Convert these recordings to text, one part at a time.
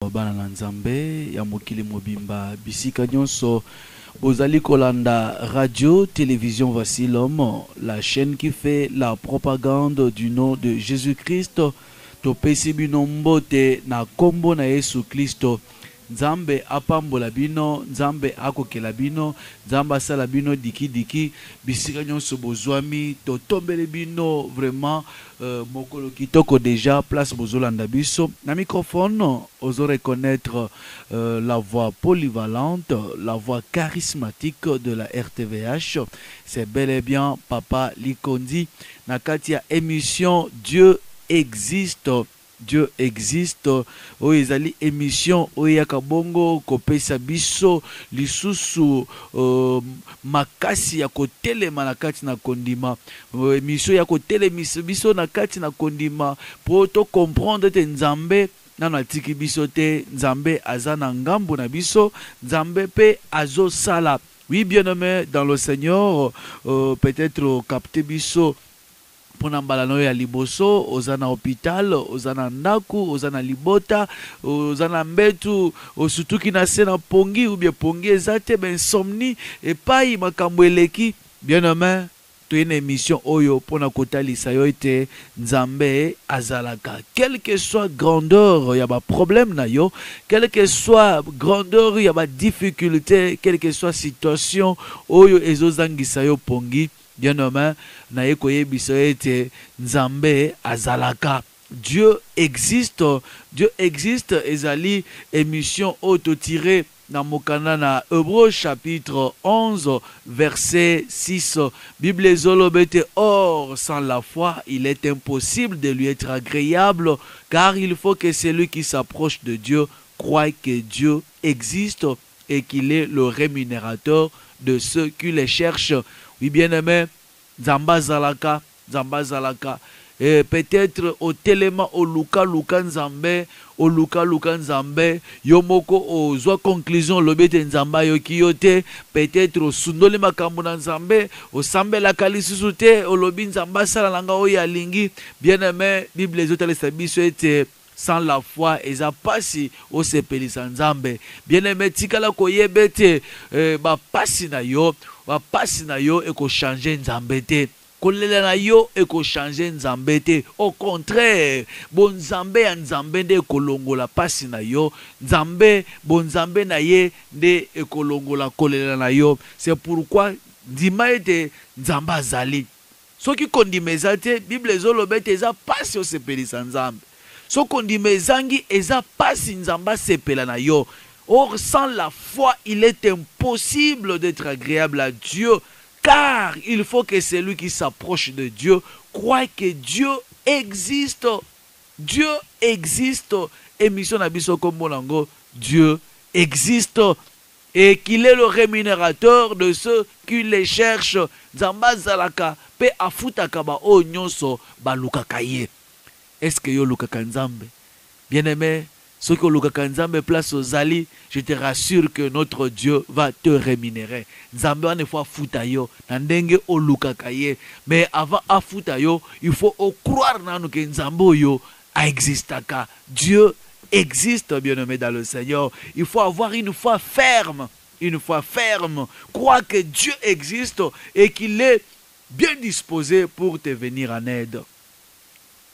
bana na nzambe ya mokili mobimba bisika nyonso bozali kolanda radio télévision Voici l'homme, la chaîne qui fait la propagande du nom de Jésus-Christ. Topesi bino mbote na kombo na Yesu Kristo. Nzambe apambola bino, Nzambe akokela bino, Nzambe asala bino diki bisika nyonso bozwami totombele bino vraiment mokolo kitoko déjà place bozolanda biso. Na microphone ozo reconnaître la voix polyvalente, la voix charismatique de la RTVH. C'est bel et bien Papa Likondi na kati ya émission Dieu existe. Dieu existe. Oezali émission oyaka bongo kopesa biso lisusu makasi ya kotelema na kati na kondima. Émission ya kotelemisa biso na kati na kondima pour to comprendre te Nzambe nano atiki biso te. Nzambe aza na ngambo na biso, Nzambe pe azo sala. Oui, bien-aimé dans le Seigneur, peut-être capter biso pona mbalano ya liboso, ozana hôpital, ozana ndaku, ozana libota, ozana mbetu, osutuki na sena pongi ou bien pongi ezate ben insomnie et pas makambo eleki. Bien-aimé, tu une émission oyo pona kotalisa yo ete Nzambe azalaka. Quelle que soit grandeur ya ba problème na yo, quelle que soit grandeur ya ba difficulté, quelle que soit situation oyo ezozangisa yo pongi, bien-aimé, na yekoye biso ete Nzambe azalaka. Dieu existe. Dieu existe. Ezali émission auto tirée dans mokana na Hébreux chapitre 11 verset 6. Bible zolobete, or sans la foi il est impossible de lui être agréable, car il faut que celui qui s'approche de Dieu croie que Dieu existe et qu'il est le rémunérateur de ceux qui les cherchent. Oui, bien-aimé, Nzamba zalaka, Nzamba zalaka. Et peut-être au téléma au luka Nzambe, au luka Nzambe, yomoko o zwa conclusion lobete Nzamba yokiyote, peut-être au sundole makambo na Nzambe, au sambe la kalisusu te, au lobi Nzamba sala langa oya lingi. Bien-aimé, Bible ezotala sabiso ete sans la foi eza pasi o sepelisa Nzambe. Bien-aimé, tikala koyebete ba pasi na yo eko changer Nzambe te. Kolela na yo eko changer Nzambe te. Au contraire, bon Nzambe ya Nzambe nde kolongola pasi na yo. Nzambe, bon Nzambe na ye nde ekolongola kolela na yo. C'est pourquoi ndima ete Nzamba azali. Soki kondima eza te, Bible ezolobete eza pasi o sepelisa Nzambe. So kondima ezangi eza pasi Nzamba sepela na yo. Or, sans la foi, il est impossible d'être agréable à Dieu, car il faut que celui qui s'approche de Dieu croie que Dieu existe. Dieu existe. Émission Nabiso Kombonango, Dieu existe. Et qu'il est le rémunérateur de ceux qui les cherchent. Nzamba zalaka, pe afutaka ba o nyonso ba lukakaye. Est-ce que yo lukaka Nzambe? Bien-aimé, ceux qui ont Nzambe place aux ali, je te rassure que notre Dieu va te rémunérer. Nzambe ane fois futayo, nandenge o lukakaye. Mais avant a futayo, il faut croire nanu que Nzambe yo a existaka. Dieu existe, bien-aimé dans le Seigneur. Il faut avoir une foi ferme. Une foi ferme. Croire que Dieu existe et qu'il est bien disposé pour te venir en aide,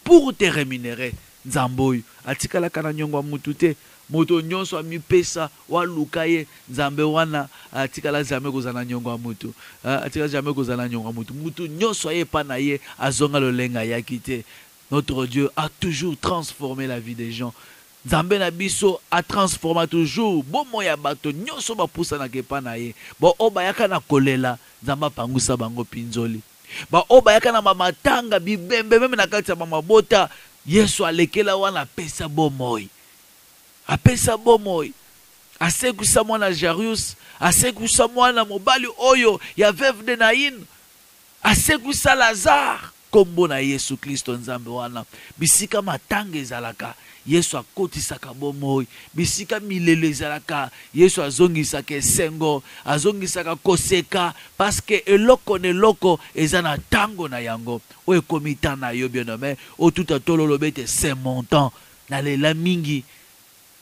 pour te rémunérer. Nzamboy atikala kana nyongwa mutute moto nyonso amipesa wa lukaye Nzambe wana atikala jamais kozana nyongwa mutu atikala jamais kozana nyongwa mutu nyonso yepa na ye azonga lolenga yakite. Notre Dieu a toujours transformé la vie des gens. Nzambe na biso a transformé toujours bomo ya bato nyonso bapusa na kepa na ye. Bo obayaka na kolela Nzamba pangusa bango pinzoli. Ba obayaka na mamatanga bibembe meme na kati ya mamabota Yesu alekela wana pesa bomoi. Apesa bomoi. Asekusa mwana Jairus, asekusa mwana mobali oyo ya veuve de Nain, asekusa Lazare. Kombo na Yesu Kristo Nzambe wana. Bisika matanga ezalaka, Yesu akotisaka bomoi. Bisika milelo ezalaka, Yesu azongisaka esengo, azongisaka koseka, parce que eloko ne loko ezana tango na yango. Oye komita na yo bien-aimé, o tout atololo bete c'est mon temps. Na lela mingi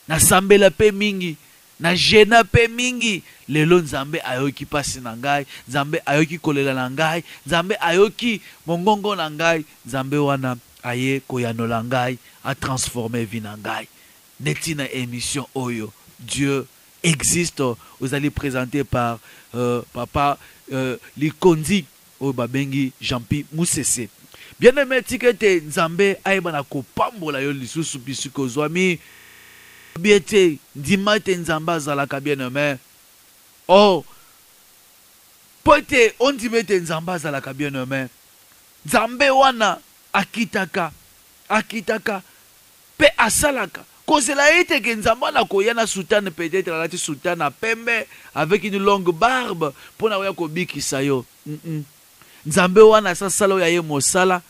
na sambela pe mingi, na jena pe mingi. Lelo nzambe ayoki pasi na ngai, nzambe ayoki kolela na ngai, nzambe ayoki mongongo na ngai, nzambe wana aye koyanola ngai, a transformer vie na ngai. Neti na émission Oyo, Dieu existe. Vous allez présenter par Papa Likondi Babengi Jean-Pi Moussese. Bien aimé, tikete nzambe aibana ko pambola yo lisusu bisiko zwami. Biete dimate nzamba zalaka bien aimé. Oh, pote on dimete nzamba zalaka bien aimé. Nzambe wana akitaka pe asalaka. Kozela ete ke nzamba na koyana soutane peut-être alati soutane à pembe avec une longue barbe pour na ya ko bikisa yo. Nzambe wana sasala ya ye mosala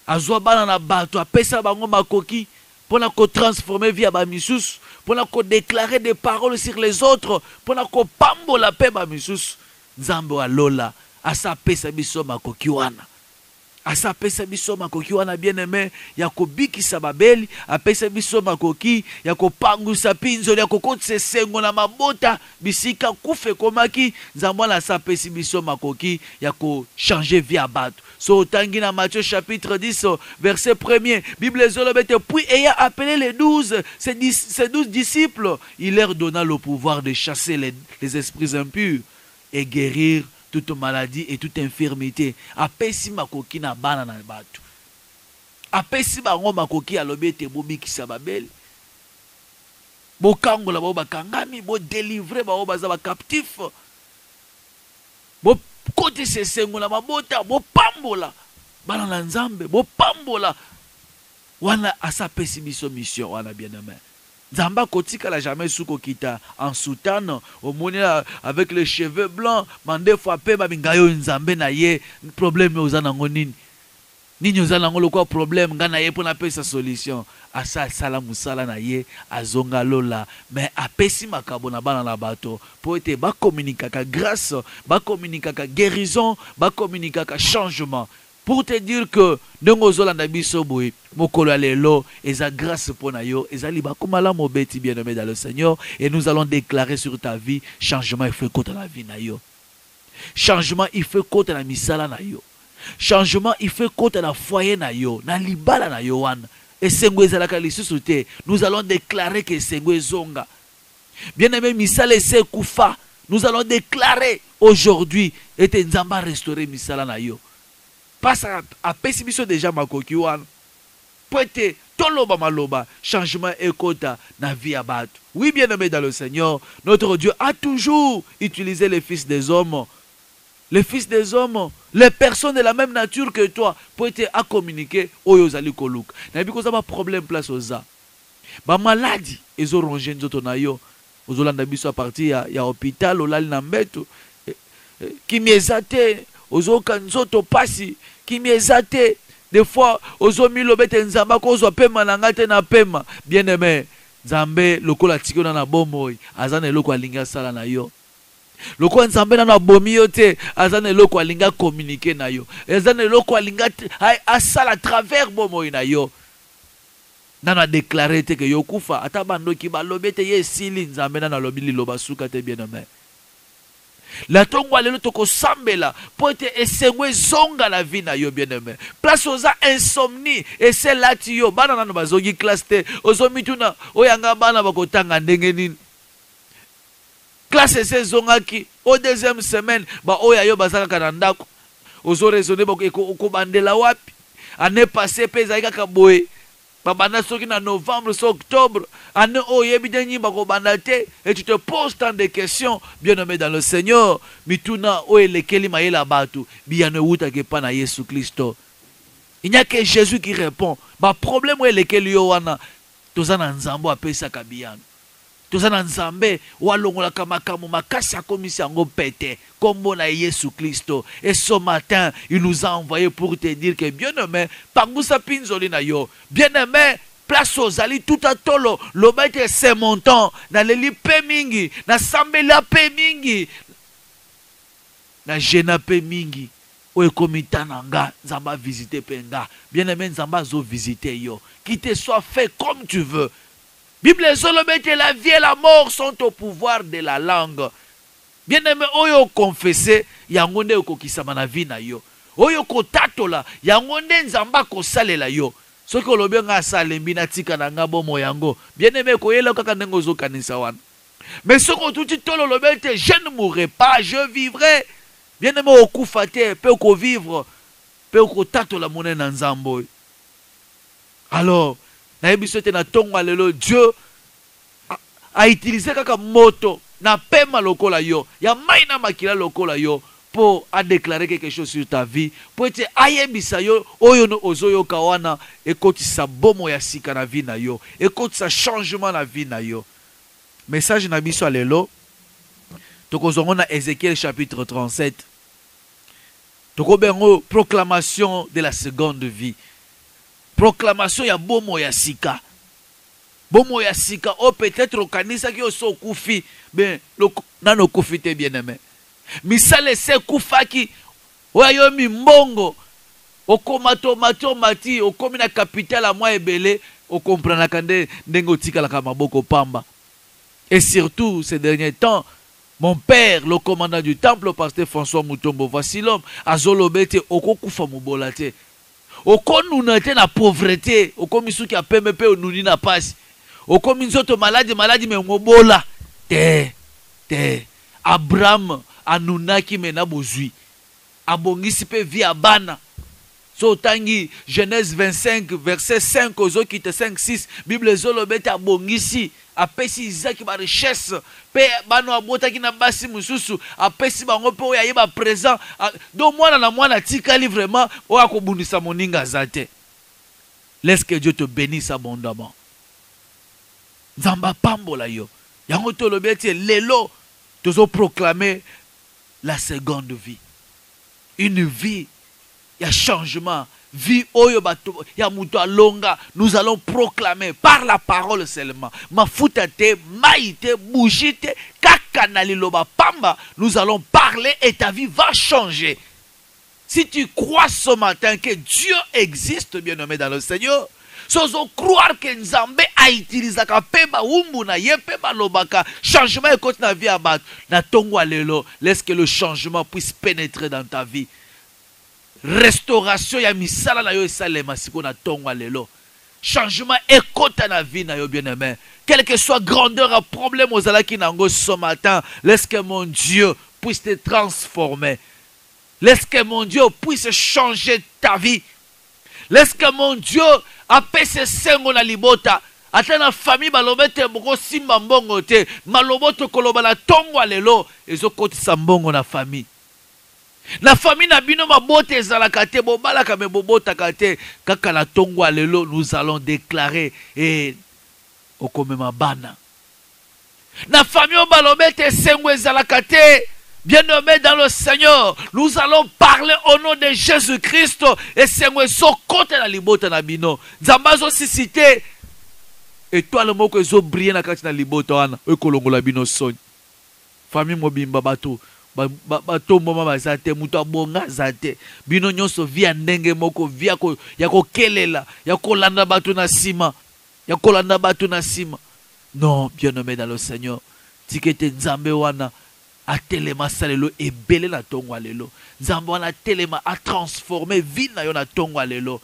azwa bana na bato apesa bango makoki pour na ko transformer via ba misusu, pour na ko déclarer des paroles sur les autres, pour na ko pambola pe ba misusu. Nzambe wa lola asa pesa biso makoki wana. Asa pesa biso makoki wana bien aimé ya ko bikisa babeli, apesa biso makoki ya ko pangusa pinzo ya ko kotse sengo na mabota bisika kufe komaki. Nzambe na asa pesa biso makoki ya ko changer vie à bato. So tangi na Matthieu chapitre 10 verset 1er, Bible zolobete, puis ayant appelé les 12 disciples, il leur donna le pouvoir de chasser les esprits impurs et guérir toute maladie et toute infirmité. Apesi makoki na bana na bato. Apesi bango makoki alobete bobikisa babeli. Bo kangola ba bakangami, bo délivrer ba baza ba captif. Bo kote se sengo na mabota, bo pambola bana na nzambe, bo pambola. Wana asapesi biso mission wana bien aimé. Nzamba kotika la jamais sous kita en soutane au monnaie avec les cheveux blancs, mande fois pe ba bingayo nzambe na ye problème ozana ngonini. Nini ozana ngolo kwa problème ngana ye pona pesa solution. Asa sala musala na ye azonga lola mais apesi makabo na bana na bato pour ete ba communiquer ka grâce, ba communiquer ka guérison, ba communiquer ka changement. Pour te dire que ndongo zolanda biso boy mokolo lelo eza grâce pour na yo ezali ba komala mobeti bien aimé dans le Seigneur, et nous allons déclarer sur ta vie changement il fait contre la vie na yo. Changement il fait contre la misala na yo. Changement il fait contre la foyer na yo, na libala na yo wana. Et sengo ezalaka lisusu te. Nous allons déclarer que sengo ezonga. Bien aimé misala se kufa. Nous allons déclarer aujourd'hui et nzamba restaurer misala na yo. Passe à pessimisme déjà makoki wana. Poete toloba maloba changement ekota na vie à battre. Oui bien aimé dans le Seigneur, notre Dieu a toujours utilisé les fils des hommes. Les fils des hommes, les personnes de la même nature que toi, pour être à communiquer oyo zali koluk. Na biko za ba problème place oza. Ba maladie ezo ronger nzoto na yo. Ozolanda biso à partir ya hôpital olali na mbeto. Kimiezate ozo kanzoto pasi kimiezate. Des fois ozo milobete nzamba ko ozo pema na ngate na pema. Bien aimé, nzambe lokola tikona na bomoi, azana eloko alinga sala na yo. Loko nzambe na bomi yo te, azana eloko alinga communiquer na yo. Azana eloko alinga asala à travers bomoi na yo. Nana déclaré te que yo kufa ata bando ki ba lobete ye sili nzambe na lobili loba suka te bien aimé. La tongwa lelo toko sambela pour te esengwe zonga la vie na yo bien aimé. Place oza insomnie et c'est là ti yo bana na bazongi classe te ozo mituna oyanga bana bakotanga ndenge nini. Classe se zongaki au deuxième semaine ba oya yo bazaka kanandako ozo raisonner ko bandela wapi année passée pesa kaka boye. Babana soki na novembre, so octobre, année oyebi denyi bako bandate, et tu te poses tant de questions, bien aimé dans le Seigneur, mituna oye lekeli maïla batu, bien outa ke pa na Yesu Christo. Il n'y a que Jésus qui répond. Ba problème oye lekeli yo wana, tozana nzambo apesa kabiyano. Tozana nzambe walongola kamakamu makasi akomisi yango pete kombo na Yesu Christo. Et ce matin, il nous a envoyé pour te dire que bien aimé, pangusa pinzoli na yo. Bien aimé, place aux ali tout à tolo, lobete c'est mon temps, na leli pe mingi, na sambela pe mingi, na jena pe mingi. Oye komita nanga, nzamba visiter penga. Bien aimé, nzamba zo visiter yo. Qui te soit fait comme tu veux. Bible que la vie et la mort sont au pouvoir de la langue. Bien aimé, oyo confessé, yango nde okokisama na vie na yo. Oyo kotatola, yango nde nzamba kosalela yo. Soki olobi nga asalembi na tika na nga bomo yango. Bien aimé, koyela kaka ndenge ozokanisa wana. Mais ce qu'on dit tolo lobete, je ne mourrai pas, je vivrai. Bien aimé, okufa te, pe oko vivre, pe oko tatola mone na nzambo. Alors, na yebisote na tongo lelo, Dieu a utilisé kaka moto na pema lokola yo, ya maina makila lokola yo, pour a déclarer quelque chose sur ta vie, pour être ayebisa yo, oyo no ozoyo kawana, et koti sa bomo ya sika na vie na yo, et koti sa changement na vie na yo. Message na biso alelo, tokozongo na Ézéchiel chapitre 37, tokobengo proclamation de la seconde vie, proclamation ya bomo ya sika. Bomo ya sika, oh peut-être au kanisa ki oso kufi, ben nano kufi te bien aimé. Misale se kufa ki, oyo mi mbongo, okomato mati, okomi na capital a moi ebele, okomprana kande ndengo tika la kamaboko pamba. Et surtout ces derniers temps, mon père, le commandant du temple, pasteur François Mutombo, voici l'homme, azolobete okokufa mubolate. Okonunate na pauvreté, okomisuki a PMP onuni na pasi. Okomi nzoto maladi me ngobola. Te. Abraham anunaki mena bozui. Abongisi pe via bana. So tangi Genèse 25 verset 5 ozokite 5-6 Bible zolobete abongisi apesi Isaac ba richesse pe bano abotaki na basi mususu apesi bango pe oya yeba présent do mwana na mwana tikali vraiment oya kobundisa moninga zate. Laisse que Dieu te bénisse abondamment. Nzamba pambola yo. Yango tolobete lelo tozo proclamer la seconde vie. Une vie, il y a changement. Vie oyo bato ya muto alonga, nous allons proclamer par la parole seulement. Mafutate, maïte, bougite, kakanali loba pamba, nous allons parler et ta vie va changer. Si tu crois ce matin que Dieu existe, bien-aimé dans le Seigneur, sozo croire que Nzambe a utilisé ka peba umbu na ye peba lobaka changement écoute na vie abat na tongwa lelo, laisse que le changement puisse pénétrer dans ta vie. Restauration ya misala na yo esalema siko na tongwa lelo. Changement écoute na vie na yo bien-aimé. Quelle que soit grandeur à problème aux ala ki nango ce matin, laisse que mon Dieu puisse te transformer. Laisse que mon Dieu puisse changer ta vie. Laisse que mon Dieu apese sengo na libota. Ata na famille balobete moko simba mbongo te. Maloboto koloba na tongwa lelo. Ezo kotisa mbongo na famille. Na famille na bino mabote ezalaka te. Bobalaka me bobota kate. Kaka na tongwa lelo nous allons déclarer. Et okomema bana. Na famille balobete sengo ezalaka te. Bien-aimés dans le Seigneur, nous allons parler au nom de Jésus-Christ et Seigneur so kote na libota na bino. Nzambazo sisite et toi le mot que zo briller na kati na libota wana e kolongola bino son. Famille mobimba bato bato moma bazate muto abonga zate. Bino nyonso via ndenge moko via ko ya ko kelela, ya kolanda bato na sima, ya kolanda bato na sima. Non, bien-aimés dans le Seigneur, tikete nzambe wana a telema salelo et belé na tongwa lelo. Nzambe na telema a transformé vie na yo na tongwa lelo.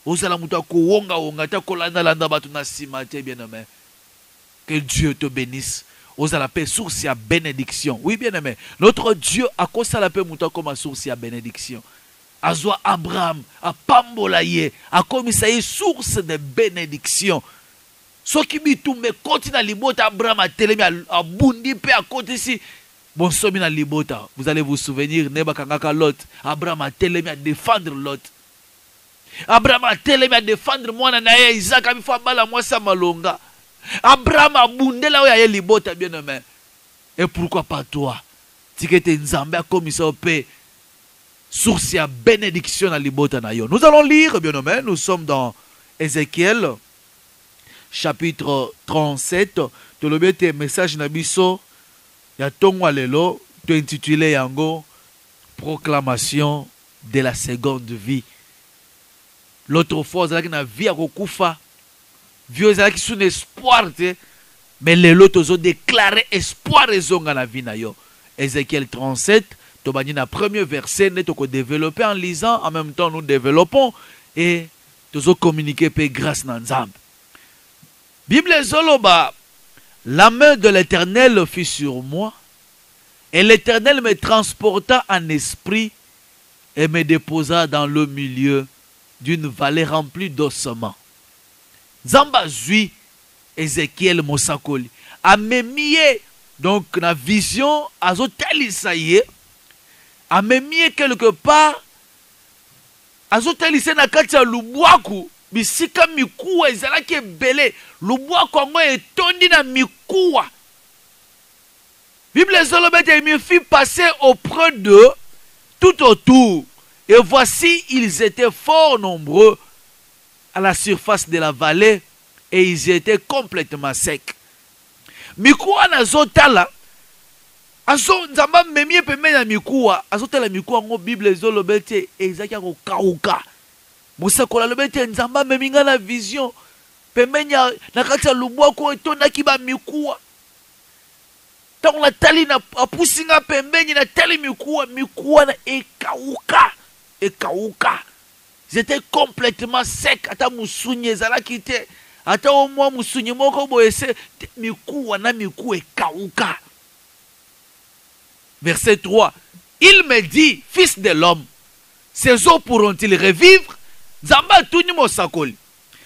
Ozala muto ko wonga ta kolanda landa batu na sima te bien-aimé. Que Dieu te bénisse. Ozala pe source ya bénédiction. Oui bien-aimé. Notre Dieu a kosala pe muto comme source ya bénédiction. Azwa Abraham a pambola ye a komisa ye source de bénédiction. Soki bitumbe koti na libota Abraham a telemi a bundi pe a koti si. Bon, somina libota, vous allez vous souvenir, Neba Kangaka Lot, Abraham a télé à défendre Lot. Abraham a télé à défendre moi, Nanaye, Isaac, a mis bala moi, ça malonga. Abraham a bundé là où il y a libota, bien aimé. Et pourquoi pas toi? Tikete Nzambe a commis ça au paix. Source à bénédiction à libota na yo. Nous allons lire, bien aimé, nous sommes dans Ézéchiel, chapitre 37. Tu le mets message nabiso. Ya tongwa lelo to intitulé yango proclamation de la seconde vie. L'autre fois zalaki na vie ya kokufa Vieux qui sont espoir, mais les lotos ont déclaré espoir et zonga na vie na yo. Ézéchiel 37, tobani na premier verset, nous avons développé en lisant, en même temps nous développons et nous avons communiqué par grâce na Nzambe. Bible zoloba, la main de l'Éternel fut sur moi et l'Éternel me transporta en esprit et me déposa dans le milieu d'une vallée remplie d'ossements. Nzamba zui Ézéchiel Mosakoli a memie donc la vision azotalisa ye a memie quelque part azotalisa na kati ya lubwaku bisika mikuwa ezalaki ebele lubwaku yango etondi na mikuwa. Bible ezolobete me fit passer auprès d'eux tout autour et voici ils étaient fort nombreux à la surface de la vallée et ils étaient complètement secs. Mikuwa na zotala azo nzamba memie pembe na mikuwa azotala mikuwa ngo Bible ezolobete ezaki ko kauka. Mosakola lobete nzamba meminga na vision pembe na kati ya lubwako etondaki ba mikuwa. Tant la tali na apusinga pembe na tali mikuwa na ekauka. Ils étaient complètement secs. Ata musunye ezalaki te. Ata omwa musunye moko boyese mikuwa na mikuwa ekauka. Verset 3. Il me dit, fils de l'homme, ces eaux pourront-ils revivre? Nzamba tuni mosakoli.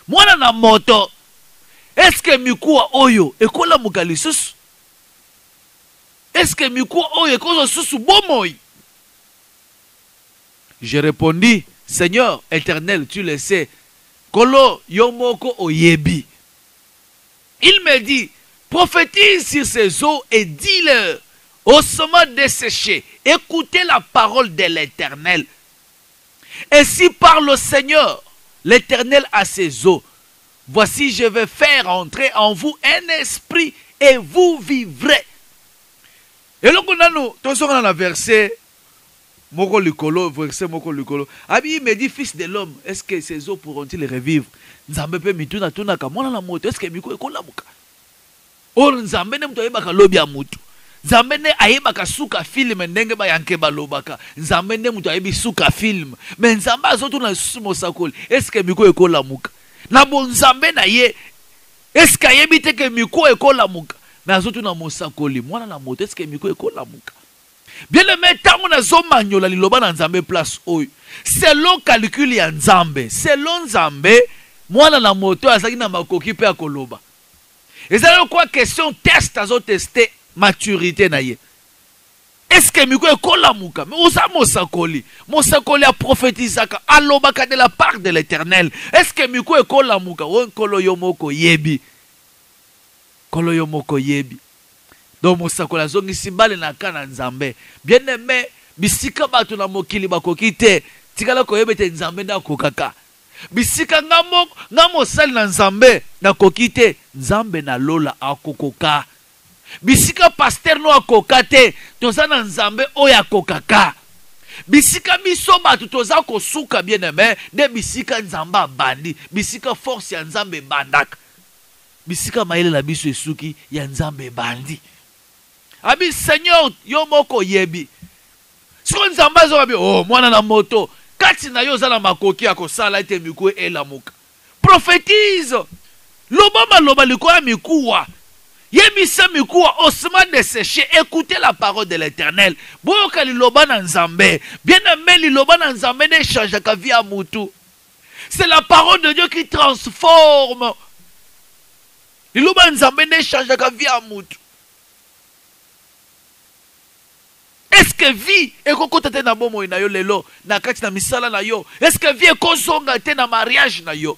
Mwana na moto. Est-ce que mikuwa oyo ekola mukalisusu? Est-ce que mikuwa oyo ekozo susu bomoi? Je répondis, Seigneur éternel, tu le sais. Kolo yomoko oyebi. Il me dit, prophétise sur ces eaux et dis-leur, ossements desséchés, écoutez la parole de l'Éternel. Ainsi parle le Seigneur, l'Éternel à ces eaux. Voici, je vais faire entrer en vous un esprit et vous vivrez. Et là, nous avons un verset. Moko likolo, verset moko likolo. Abi il me dit, fils de l'homme, est-ce que ces eaux pourront-ils revivre? Nzambe pe mituna tuna ka mwana na moto, est-ce que miko ekola muka? Or nzambe ne mto yebaka lobi ya mutu. Nzambe ne ayebaka suka film ndenge ba yanke ba lobaka. Nzambe ne mto ayebi suka film. Mais nzambe azotu na sumo sakoli, est-ce que miko ekola muka? Na bon nzambe na ye, est-ce que ayebi te ke miko ekola muka? Mais azotu na mosakoli, mwana na moto, est-ce que miko ekola muka? Bien aimé, tant qu'on a zomanyola liloba na nzambe place oyo. Selon calcul ya nzambe, selon nzambe, mwana na moto azaki na makoki pe akoloba. Et ça quoi question test azo tester maturité na ye. Est-ce que miko ekola muka? Mais osa mosakoli a prophétisaka alobaka de la part de l'Éternel. Est-ce que miko ekola muka? Won kolo yomoko yebi. Kolo yomoko yebi. Donc mosakola zongi simbale na kana nzambe. Bien aimé, bisika batu na mokili bakoki te. Tikala koyebete nzambe na kokaka. Bisika ngamo sali na nzambe na kokite nzambe na lola akokoka. Bisika pasteur no akoka te, toza na nzambe oya kokaka. Bisika biso batu toza kosuka bien aimé, de bisika nzamba bandi, bisika force ya nzambe bandaka. Bisika maile la biso esuki ya nzambe bandi. Abi Seigneur yomoko yebi. Siko nzamba zo abi oh mwana na moto kati na yo zala makoki ya kosala ete mikuwa elamuka. Prophétise. Loba loba likoya mikuwa. Yebisa mikuwa osement desséché. Écoutez la parole de l'Éternel. Boyoka liloba na nzambe. Bien aimé liloba na nzambe ne change ka vie à mutu. C'est la parole de Dieu qui transforme. Liloba nzambe ne change ka vie à mutu. Est-ce que vie ekokota te na bomo na yo lelo na kati na misala na yo? Est-ce que vie ekozonga te na mariage na yo?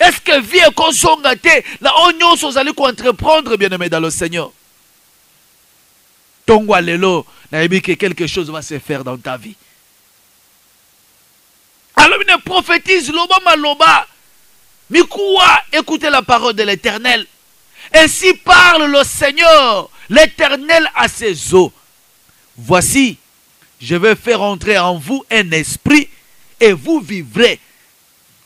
Est-ce que vie ekozonga te na onyo sozali ko entreprendre bien aimé dans le Seigneur? Tongwa lelo na yebi que quelque chose va se faire dans ta vie. Alors il prophétise loba maloba. Mikuwa, écoutez la parole de l'Éternel. Ainsi parle le Seigneur, l'Éternel à ses eaux. Voici, je vais faire entrer en vous un esprit et vous vivrez.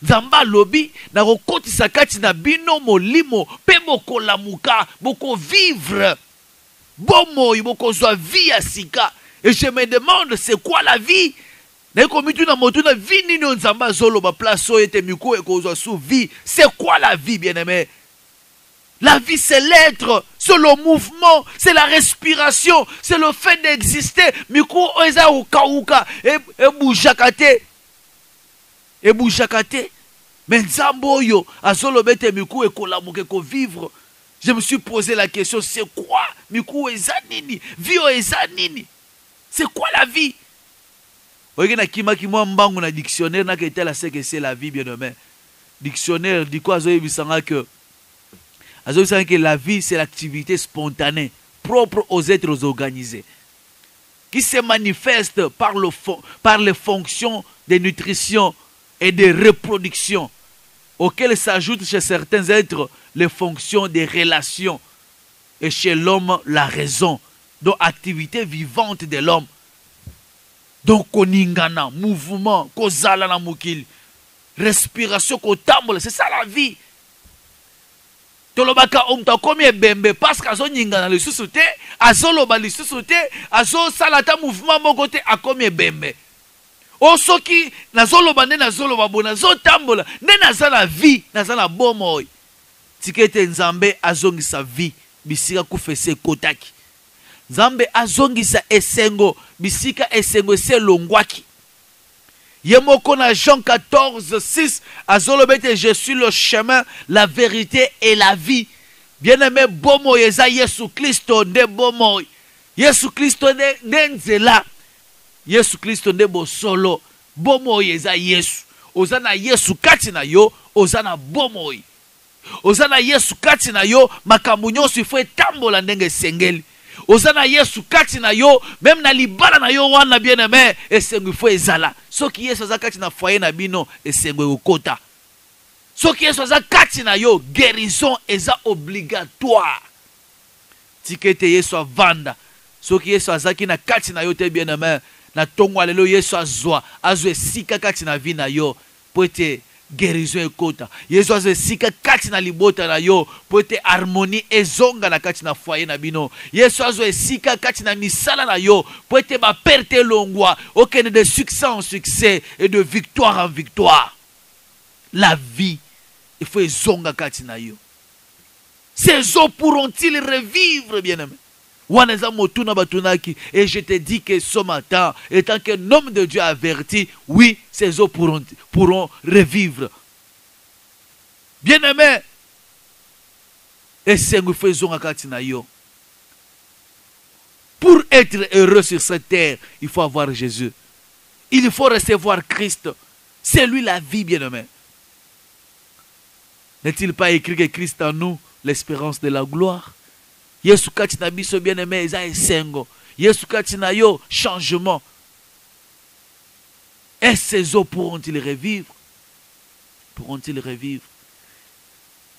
Nzamba lobi na kokotisa kati na bino molimo pe boko lamuka boko vivre bomoi boko zwa vie ya sika. Et je me demande c'est quoi la vie? Na komitu na motu na vie nini nzamba zolo ba place o ete miku e kozwa sous vie. C'est quoi la vie, bien-aimé? La vie, c'est l'être, c'est le mouvement, c'est la respiration, c'est le fait d'exister. Miku eza uka e boujakate. Et boujakate. Mais nzambo yo azolo bete miku e kolamuke ko vivre. Je me suis posé la question, c'est quoi? Miku eza nini? Vio eza nini? C'est quoi la vie? Oye na kima kimwa mbangu na dictionnaire na kete la c'est que c'est la vie, bien-aimé. Dictionnaire dit quoi azoye bisanga que la vie, c'est l'activité spontanée, propre aux êtres organisés, qui se manifeste par les fonctions de nutrition et de reproduction, auxquelles s'ajoutent chez certains êtres les fonctions des relations, et chez l'homme la raison, donc activité vivante de l'homme. Donc, koningana, mouvement, kozala na mukili, respiration, kotambola, c'est ça la vie. Tolobaka omta komi ebembe parce qu'azo ningana le susute, azo loba le susute, azo salata mouvement mokote akomi ebembe. Osoki nazo loba ne nazo loba bona nazo tambola ne naza la vie, naza la bomoi. Tikete nzambe azongisa vie, bisika kufese kotaki. Nzambe azongisa esengo, bisika esengo se longwaki. Yemoko na Jean 14, 6, azolobete, je suis le chemin, la vérité et la vie. Bien-aimé, bomo yeza Yesu Christo nde bomo. Yesu Christo nde nzela. Yesu Christo nde bo solo. Bomo yeza Yesu. Ozana Yesu kati na yo, ozana bomo. Ozana Yesu kati na yo, makambo nyonso ifo etambola ndenge sengeli. Ozana Yesu kati na yo, même na libala na yo wana bien-aimé, esengo ifo ezala. Soki Yesu aza kati na foyer na bino, esengo ekota. Soki Yesu aza kati na yo, guérison eza obligatoire. Tikete Yesu avanda. Soki Yesu azaki na kati na yo te bien-aimé, na tongo lelo Yesu azwa, azwe sika kati na vi na yo, po ete guérison ekota. Yesu azwe sika kati na libota na yo, po ete harmonie ezonga na kati na foyer na bino. Yesu azwe sika kati na misala na yo, po ete ba perte longwa, okende de succès en succès et de victoire en victoire. La vie, il faut ezonga kati na yo. Ces eaux pourront-ils revivre, bien-aimé? Et je te dis que ce matin, étant qu'un homme de Dieu averti, oui, ces eaux pourront revivre. Bien-aimé, et pour être heureux sur cette terre, il faut avoir Jésus. Il faut recevoir Christ. C'est lui la vie, bien-aimé. N'est-il pas écrit que Christ en nous, l'espérance de la gloire? Yesu kati na biso bien-aimé, eza esengo. Yesu kati na yo, changement. Et ces eaux pourront-ils revivre? Pourront-ils revivre?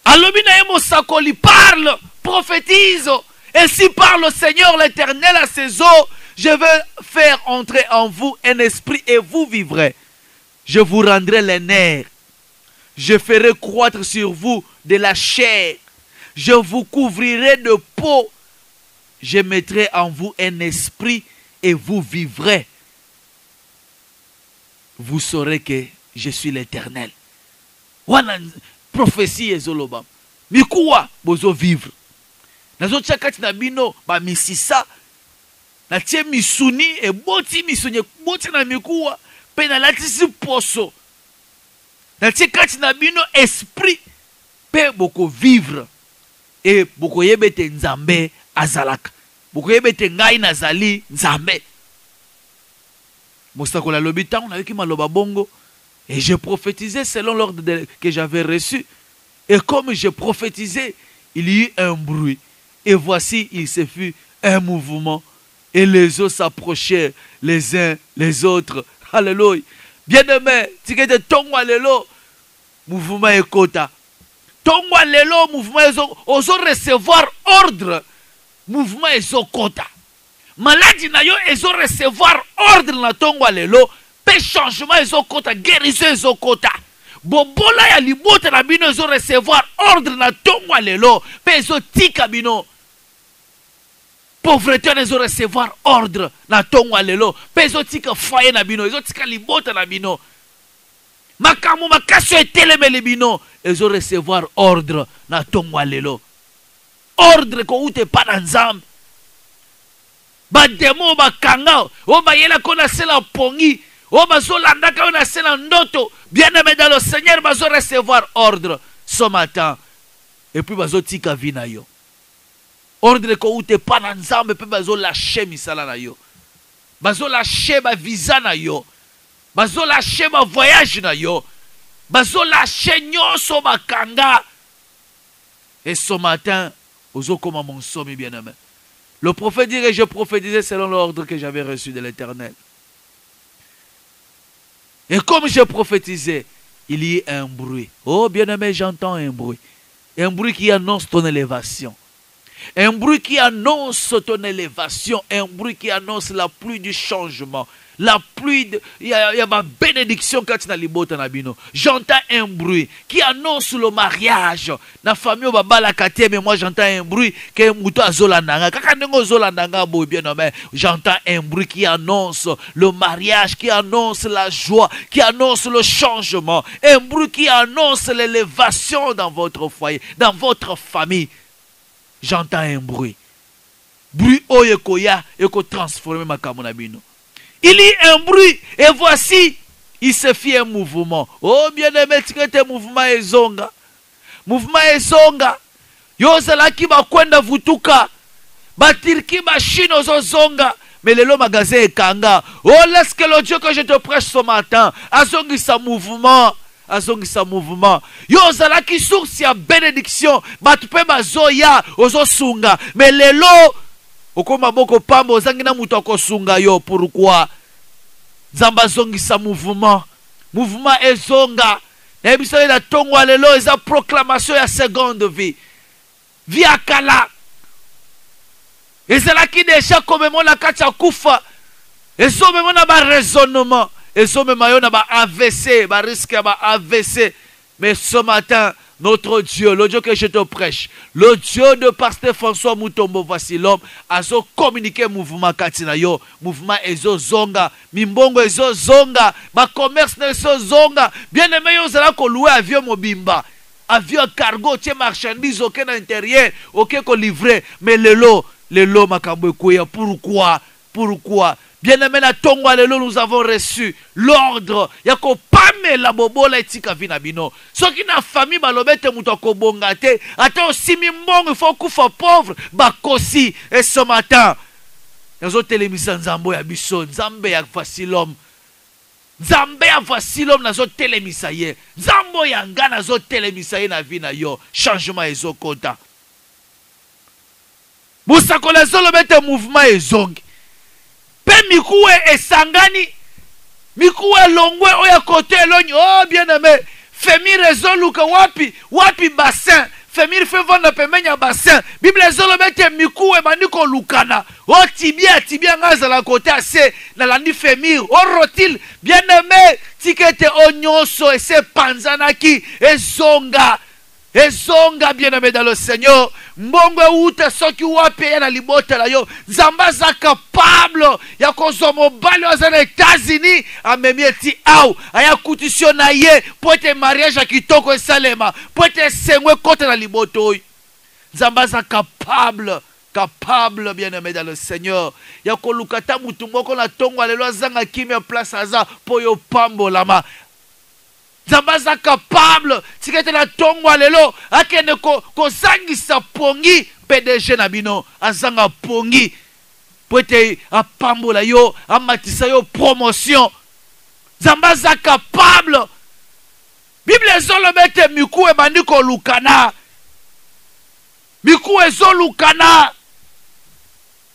Alobina yemo sakoli, parle, prophétise. Ainsi parle le Seigneur l'Éternel à ces eaux. Je vais faire entrer en vous un esprit et vous vivrez. Je vous rendrai les nerfs. Je ferai croître sur vous de la chair. Je vous couvrirai de peau. Je mettrai en vous un esprit et vous vivrez. Vous saurez que je suis l'Éternel. Wana prophétie ezoloba. Mikuwa bozo vivre. Nazo tchakati na bino ba misisa. Na tie misuni e boti misuni boti na mikuwa pe na latisi poso. Na tie kati na bino esprit pe boko vivre. Et boko yebete nzambe azalaka. Boko yebete ngai nazali nzambe. Mostakola lobi tango na yoki maloba bongo. Et je prophétisais selon l'ordre que j'avais reçu. Et comme je prophétisais, il y eut un bruit. Et voici, il se fut un mouvement. Et les eaux s'approchaient les uns les autres. Alléluia. Bien-aimé, tu que de tongo alléluia. Mouvement ekota. Tongo lelo mouvement ozo recevoir ordre. Mouvement ezo kota. Maladie na yo ezo recevoir ordre na tongo lelo. Pe changement ezo kota. Guérison ezo kota. bobola ya libota na bino ezo recevoir ordre na tongo lelo pe ezo tika bino. Pauvreté ezo recevoir ordre na tongo lelo pe ezo tika foyer na bino, ezo tika libota na bino. Makambo makasi etelemeli bino ezo recevoir ordre na tongo lelo. Ordre ko ute pa na Nzambe. Ba demo ba kanga o ba yela kona sela pongi o ba zolanda ka na sela ndoto. Bien-aimé dans le Seigneur, bazo recevoir ordre ce matin. Et puis bazo tika vina yo. Ordre ko ute pa na Nzambe pe bazo lâcher misala na yo. Bazo lâcher ba visa na yo. Bazo lâcher ba voyage na yo. Bazo lâcher nyonso ba kanga. Et ce matin, ozo comme mon somme bien-aimé. Le prophète dirait, je prophétisais selon l'ordre que j'avais reçu de l'Éternel. Et comme je prophétisais, il y a un bruit. Oh bien-aimé, j'entends un bruit. Un bruit qui annonce ton élévation. Un bruit qui annonce ton élévation. Un bruit qui annonce la pluie du changement. La pluie, il y a ma bénédiction quand tu as libota na bino. J'entends un bruit qui annonce le mariage. Na famille baba la katie, mais moi j'entends un bruit que muto azolandanga. Kaka nengo zolandanga bo bien nommé. J'entends un bruit qui annonce le mariage, qui annonce la joie, qui annonce le changement. Un bruit qui annonce l'élévation dans votre foyer, dans votre famille. J'entends un bruit. Bruit oyekoya eko transformer ma kamonabino. Il y a un bruit et voici, il se fit un mouvement. Oh bien-aimé, tu es mouvement ezonga. Mouvement ezonga. Yozala ki ba kwenda vutuka. Batirki ba chino zonga. Mais le magasin est kanga. Oh laisse que le Dieu que je te prêche ce matin. Azongi sa mouvement. Azongi sa mouvement. Yozala ki source ya bénédiction. Batupe bazoya ozo sunga. Mais lelo okoma boko pambo zangina muto kosunga yo. Pourquoi? Zamba zongi sa mouvement. Mouvement ezonga. Nebisa na tongwa lelo eza proclamation ya seconde vie. Vie akala. Ezala ki deja komemona kacha kufa. Ezo memona ba raisonnement. Ezo memayo na ba AVC, ba risque ba AVC. Mais ce matin, notre Dieu, le Dieu que je te prêche, le Dieu de Pasteur François Mutombo, voici l'homme, a communiqué mouvement katina yo, mouvement ezo zonga, mimbongo ezo zonga, ma commerce ezo zonga, bien aimé yo zala ko louer avion mobimba, avion cargo, tie marchandise aucun intérieur, aucun ko livrer, mais le lot makambo ekoya, pourquoi? Bien aimé na tongwa lelo nous avons reçu l'ordre yako pame la bobola etika vina bino. Soki na famille balobete muto ko bongate, ata aussi mimbongo il faut kufa pauvre bakosi. Et ce matin, nazo telemisa nzambo ya biso, nzambe ya fasilom. Nzambe ya fasilom nazo telemisa ye. Nzambo ya nga nazo telemisa ye na vina yo. Changement ezo kota. Musakola zolobete mouvement ezongi. Pe mikuwe esangani, mikuwe longwe oya kote elonyi. Oh bien aimé, femi rezoluka wapi bassin, femi fe vanda pemenya bassin. Bible ezolobete mikuwe maniko lukana. Oh tibia ngaza la kote ase na landi femi. Oh rotil, bien aimé, tikete onyonso ese panzanaki ezonga. Ezonga bien aimé dans le Seigneur. Mbongwe uta soki wapi ya na libota la yo. Zambaza capable ya kozomo bali wa zana États-Unis amemie ti au aya kutisio na ye pote mariage ya kitoko esalema pote sengwe kote na liboto. Zambaza capable bien aimé dans le Seigneur. Ya kolukata mutu moko na tongo lelo zanga kimia place aza poyo pambo lama. Zambaza capable, si tu na tongwa lelo, akene ko zangisa pongi, PDG na bino, azanga pongi, poete apambola yo, amatisa yo promotion. Zambaza capable. Bible ezolobete miku ebandiko lukana. Miku ezolukana.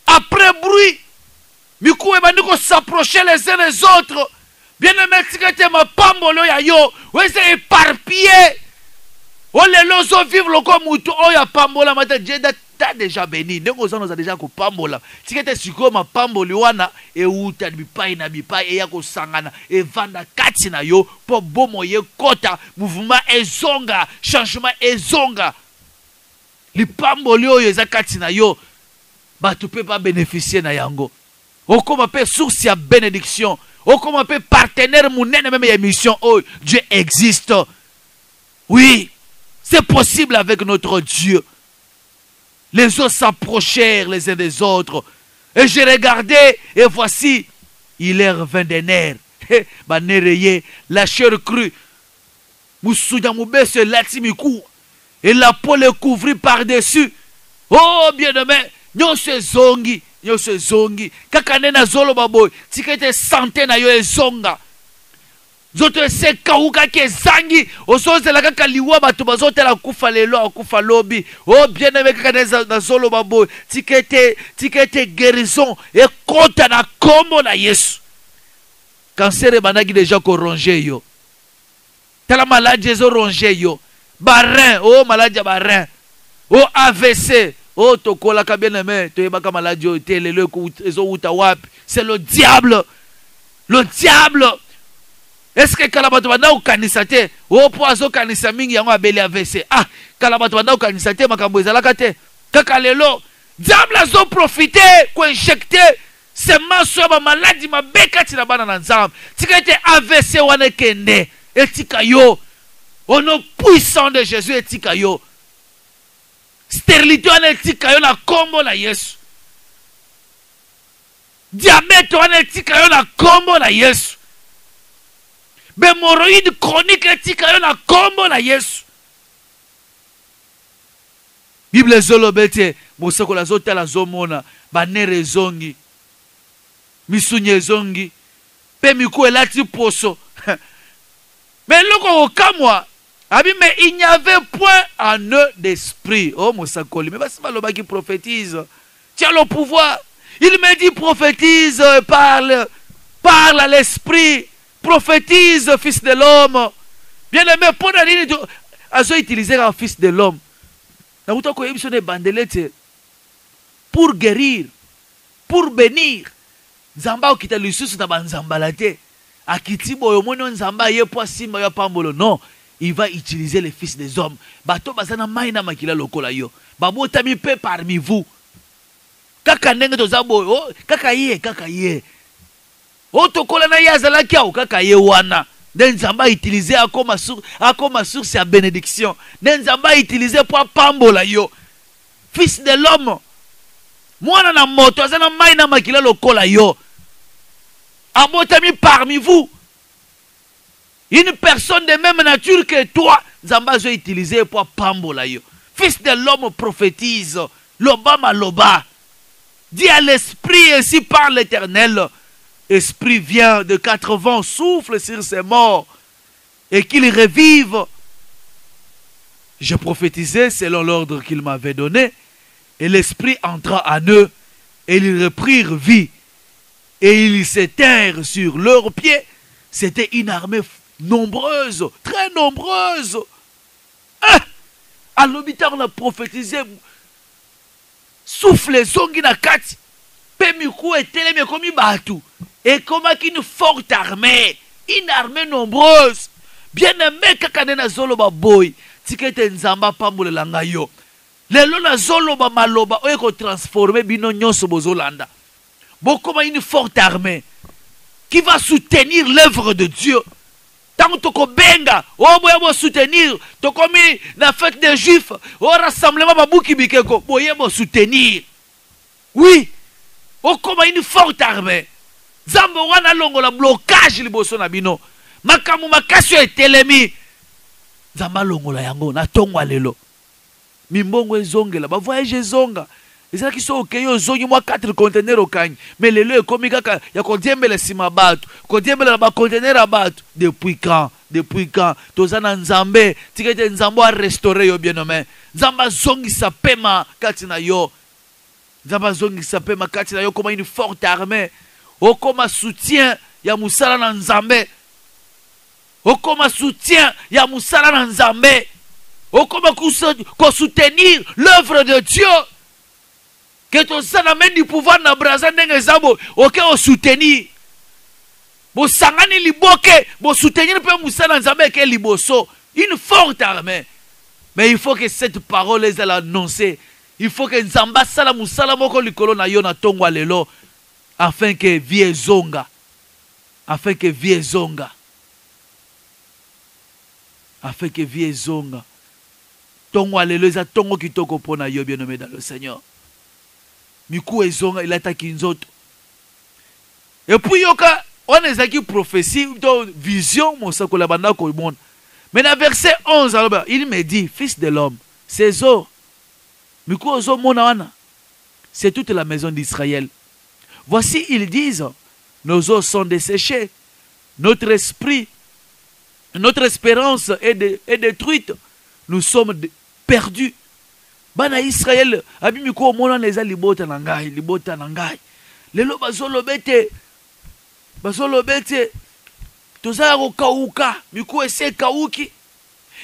Après bruit, miku ebandiko s'approcher les uns les autres. Bien aimé, si tu ma pambolo ya yo, ouais c'est éparpillé. Oh les lozo vivre le comme mutu, oh ya pambola mata t'as déjà béni. Nous avons déjà pambola. Si tu es sûr ma pamboli wana et où tu as bipai na bipai et yako sangana et vanda katina yo pour bomo ye kota mouvement ezonga changement ezonga. Li pamboli oyo eza katina yo ba tu peux pas bénéficier na yango. Okoma pe source ya bénédiction. Okoma pe partenaire mounene même émission oh Dieu existe. Oui, c'est possible avec notre Dieu. Les autres s'approchèrent les uns des autres. Et j'ai regardé, et voici, il est revint des nerfs. La chair crue. Et la peau le couvrit par-dessus. Oh, bien-aimé, nous se zongi. Nous se zongi. Kakanena zolo baboy. Tikete santé na yo e zonga. Zoto se kauka ke zangi osoze la kaka liwa bato bazote la kufa lelo akufa lobi oh bien aimé kaka na solo babo tikete guérison et kota na kombo na Yesu cancer banaki déjà ko ronger yo tala maladie zo ronger yo barin oh maladie barin oh AVC oh tokola ka bien aimé to yebaka maladie o te lelo ko ezo uta wapi c'est le diable. Est-ce que kalabato banda ukanisate o poazo kanisa mingi yango abeli AVC ah kalabato banda ukanisate makambo ezalaka te kaka lelo diable azo profiter ko injecter semence ba maladie mabeka tina bana na nzambe tika ete AVC wana kende etika yo au nom puissant de Jésus etika yo stérilité wana etika yo na kombo na Yesu diabète wana etika yo na kombo na Yesu Bémoroïde chronique etika yo na kombo na Yesu. Bible zolobete moseko la zotala zomona banere zongi misunye zongi pe miku elati poso. Mais loko okamwa abi mais il n'y avait point en eux d'esprit. Oh mosakoli mais basi baloba qui prophétise. Tu as le pouvoir. Il me dit prophétise, parle à l'esprit. Prophétise, fils de l'homme. Bien aimé, pour utiliser un fils de l'homme. Pour guérir, pour bénir. Zamba okita lisusu na banzambalate. Akitibo yomono nzamba ye po simba ya pambolo. Non, il va utiliser les fils des hommes. Bato bazana maina makila lokola yo. Babo tami pe parmi vous. Kaka ndenge tozabo, oh, kaka ye. Otokola na yazala kiao kaka ye wana. Nenzamba utiliser akoma source ya bénédiction. Nenzamba utiliser pour pambola yo. Fils de l'homme. Mwana na moto azana maina makila lokola yo. Abotami parmi vous. Une personne de même nature que toi, Nzamba zo utiliser pour pambola yo. Fils de l'homme prophétise. Loba maloba. Dis à l'esprit ainsi par l'Éternel. Esprit vient de 4 vents, souffle sur ses morts et qu'il revive. Je prophétisais selon l'ordre qu'il m'avait donné et l'esprit entra en eux et ils reprirent vie et ils s'étèrent sur leurs pieds. C'était une armée nombreuse, très nombreuse. À l'hôpital on a prophétisé souffle zongi na kati pemiku etelemi komi batu. Et comme une forte armée, une armée nombreuse. Bien aimé kakanena zoloba boy, tikete nzamba pambule langa yo. Lelo na zoloba maloba oye transformer bino nyonso bozolanda. Bon comme une forte armée qui va soutenir l'œuvre de Dieu. Tant que toko benga, oh boye bo soutenir, to komi na fête des Juifs, au rassemblement babuki bikeko, boye bo soutenir. Oui, oh comme une forte armée. Zambo wana longo la blocage liboso na bino. Makamu makasi etelemi. Zamba longo la yango na tongwa lelo. Mimbongo ezongela ba voyage zonga. Ezala ki so okeyo zongi mwa 4 containers okanye. Mais lelo ekomi kaka ya kodiembela sima bato. Kodiembela ba containers bato. Depuis quand? Tozana nzambe, tikete nzambo a restaurer yo bien-aimé. Zamba zongi sa pema katina yo. Zamba zongi sa pema katina yo comme une forte armée. Okoma soutien ya musala na nzambe. Okoma soutien ya musala na nzambe. Okoma ko soutenir l'œuvre de Dieu. Que tu as même du pouvoir na braza ndenge zabo, ok au soutenir. Bo sangani liboke, bo soutenir pe musala nzambe ke liboso. Une forte armée. Mais il faut que cette parole les annoncée. Il faut que nzamba sala musala moko likolo na yo na tongwa lelo afin que vie zonga. Afin que vie zonga. Afin que vie zonga. Tongwa lelo za tongo kitoko pona yo bien-aimé dans le Seigneur. Miku ezonga il attaque nzoto. Et puis yoka on est qui prophétie donc vision mon sakola banda ko monde. Mais dans verset 11 alors, il me dit fils de l'homme, ces eaux Miku ozo mona wana. C'est toute la maison d'Israël. Voici ils disent nos eaux sont desséchées. Notre esprit, notre espérance est détruite. Nous sommes perdus. Bana Israël, abimi ko mona leza libota nangai, libota nangai. Lelo bazolo bete. Bazolo bete. Tozala ko kauka, miku ese kauki.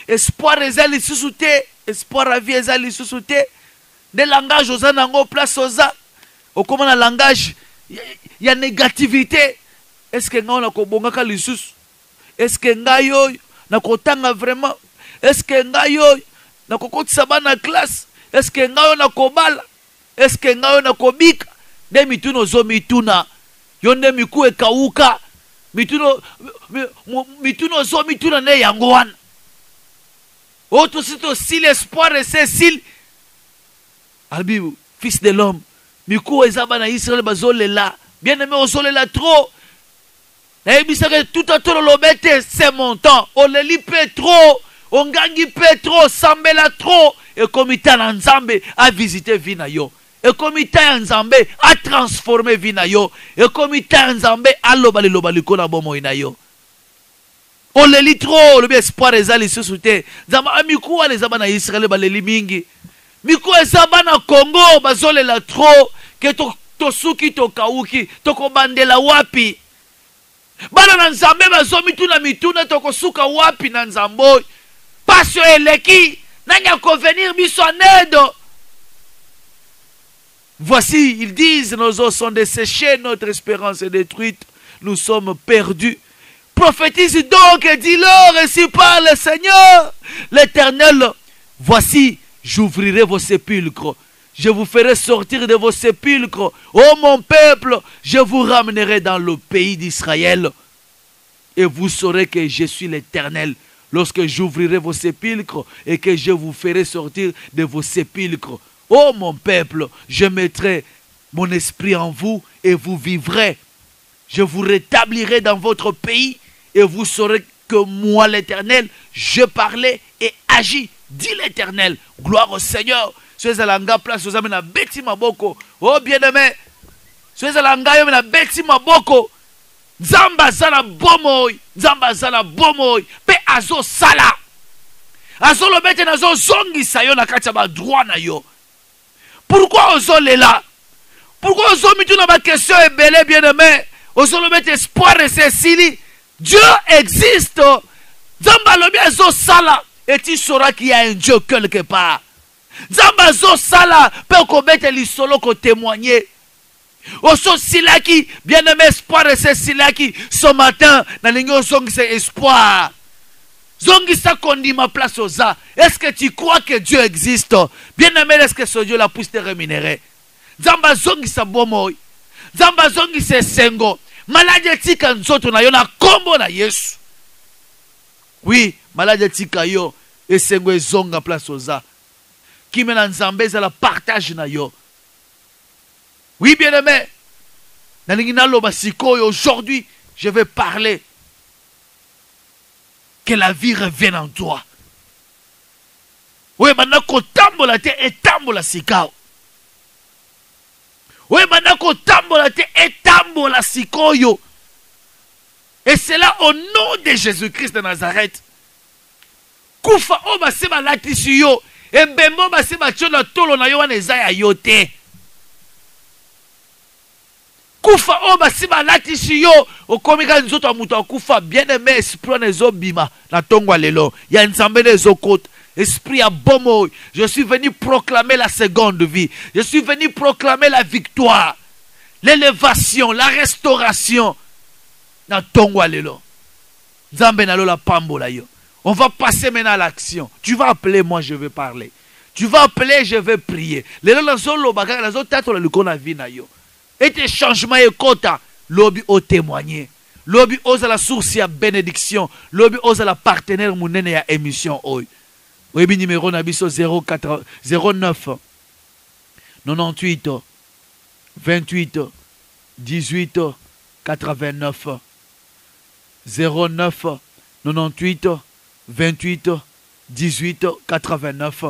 Espoir ezali susute, espoir à vie ezali susute. Des langages oza nango place oza. O comment na langage il y a négativité. Est-ce que nga na ko bongaka lisusu? Est-ce que nga yo na ko tanga vraiment? Est-ce que nga yo na ko kotisa bana classe? Est-ce que nga yo na ko bala? Est-ce que nga yo na ko bika? De mituno zo mituna. Yonde miku ekauka. Mituno zo mituna ne yango wana. Autre c'est aussi l'espoir et c'est s'il. Albi, fils de l'homme. Miku ezaba na Israël bazole là. Bien aimé ozole là trop. Et bisa que tout à tout le bête c'est mon temps. On le lit trop. On gagne trop. Sambela trop. Et comme il t'a Nzambe a visité Vinayo. Et comme il t'a Nzambe a transformé Vinayo. Et comme il t'a Nzambe a lobali kona bomo inayo. On le lit trop. Le bien espoir ezali sous-souté. Zama amiku les abana Israël baleli mingi. Miku ezaba na Congo bazole la trop. Que to suki to kauki. To kobandela wapi. Bana na Nzambe bazo mituna mituna to kosuka wapi na Nzambo. Passion eleki. Nanya ko venir biso en aide. Voici, ils disent, nos eaux sont desséchées, notre espérance est détruite, nous sommes perdus. Prophétise donc et dis-leur, ainsi parle le Seigneur, l'Éternel. Voici, j'ouvrirai vos sépulcres, je vous ferai sortir de vos sépulcres. Ô mon peuple, je vous ramènerai dans le pays d'Israël. Et vous saurez que je suis l'Éternel. Lorsque j'ouvrirai vos sépulcres et que je vous ferai sortir de vos sépulcres. Ô mon peuple, je mettrai mon esprit en vous et vous vivrez. Je vous rétablirai dans votre pays et vous saurez que moi l'Éternel, je parlais et agis, dit l'Éternel. Gloire au Seigneur. Soyez à l'anga place aux amis na beti maboko. Oh bien-aimé, soyez à l'anga yo na beti maboko. Nzamba zala bomoy, Nzamba zala bomoy, pe azo sala. Azo lo bete na zo zongi sayo na kati ba droit na yo. Pourquoi ozo là? Pourquoi ozo mitu na ba question e belé bien-aimé? Ozo lo bete espoir et Cécilie. Dieu existe. Nzamba lo bien azo sala et tu sauras qu'il y a un Dieu quelque part. Nzamba zo sala pe ko bete li solo ko témoigner. Oso silaki, bien-aimé espoir et c'est silaki. Ce matin, na lingo zongi c'est espoir. Zongi sa kondi ma place aux a. Est-ce que tu crois que Dieu existe? Bien-aimé, est-ce que ce Dieu la puisse te rémunérer? Zamba zongi sa bomoy. Zamba zongi se sengo. Maladie tika nzoto na yo na kombo na Yesu. Oui, maladie tika yo. Et sengo e zonga place aux a. Qui mena nzambe za la partage na yo. Oui, bien-aimé, aujourd'hui, je vais parler que la vie revienne en toi. Oui, maintenant qu'on tambola te et tambola sikao. Oui, maintenant qu'on tambola te et tambola sikoyo. Et c'est là au nom de Jésus-Christ de Nazareth. Koufa o basema latisi yo. Et bembo basema chona tolo na yo wana ezaya yote. Kufa oba siba latisi yo okomika nzoto amuto akufa bien aimé esprit nezo bima na tongwa lelo ya nzambe nezo kota Esprit à bomo, je suis venu proclamer la seconde vie. Je suis venu proclamer la victoire, l'élévation, la restauration. Na tongwa lelo. Nzambe na lola pambola yo. On va passer maintenant à l'action. Tu vas appeler, moi je vais parler. Tu vas appeler, je vais prier. Lelo la zolo bagaka la zo tato la lukona vi na yo. Et tes changements et kota, lobi o témoigner. Lobi osa la source ya bénédiction. Lobi osa la partenaire mounene ya émission oy. Webi numéro nabiso 09 98 28 18 89 09 98 28 18 89.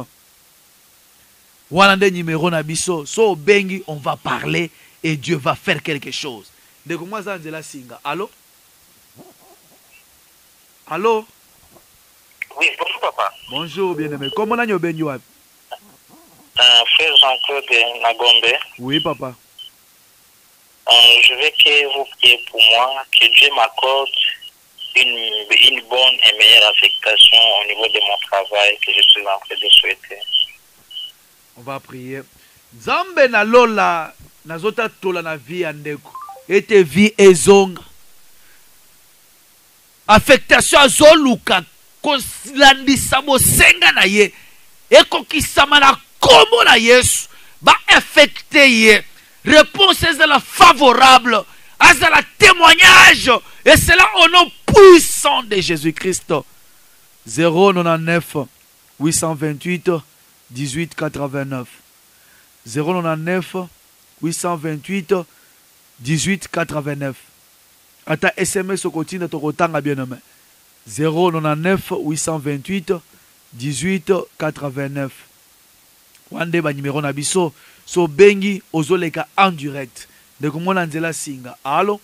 Voilà numéro nabiso. So bengi, on va parler et Dieu va faire quelque chose. De comment ça la singa? Allô? Allô? Oui, bonjour papa. Bonjour bien-aimé. Comment on a ben yo? Frère Jean-Claude Nagombe. Oui papa. Je veux que vous priez pour moi, que Dieu m'accorde une bonne et meilleure affectation au niveau de mon travail que je suis en train de souhaiter. On va prier. Zambe na lola nazota tola na vie andeko. Ete vie ezonga. Affectation azoluka kolandisa bosenga na ye. Ekokisama na kombo na Yesu. Ba affecté ye. Réponse est la favorable. À la témoignage. Et c'est là au nom puissant de Jésus-Christ. 099 828 18 89. 099 828 18 89. Ata SMS au continent de Rotanga bien-aimé. 099 828 18 89. Wande ba numéro na biso. So bengi ozoleka en direct. De comment on singa. Allô?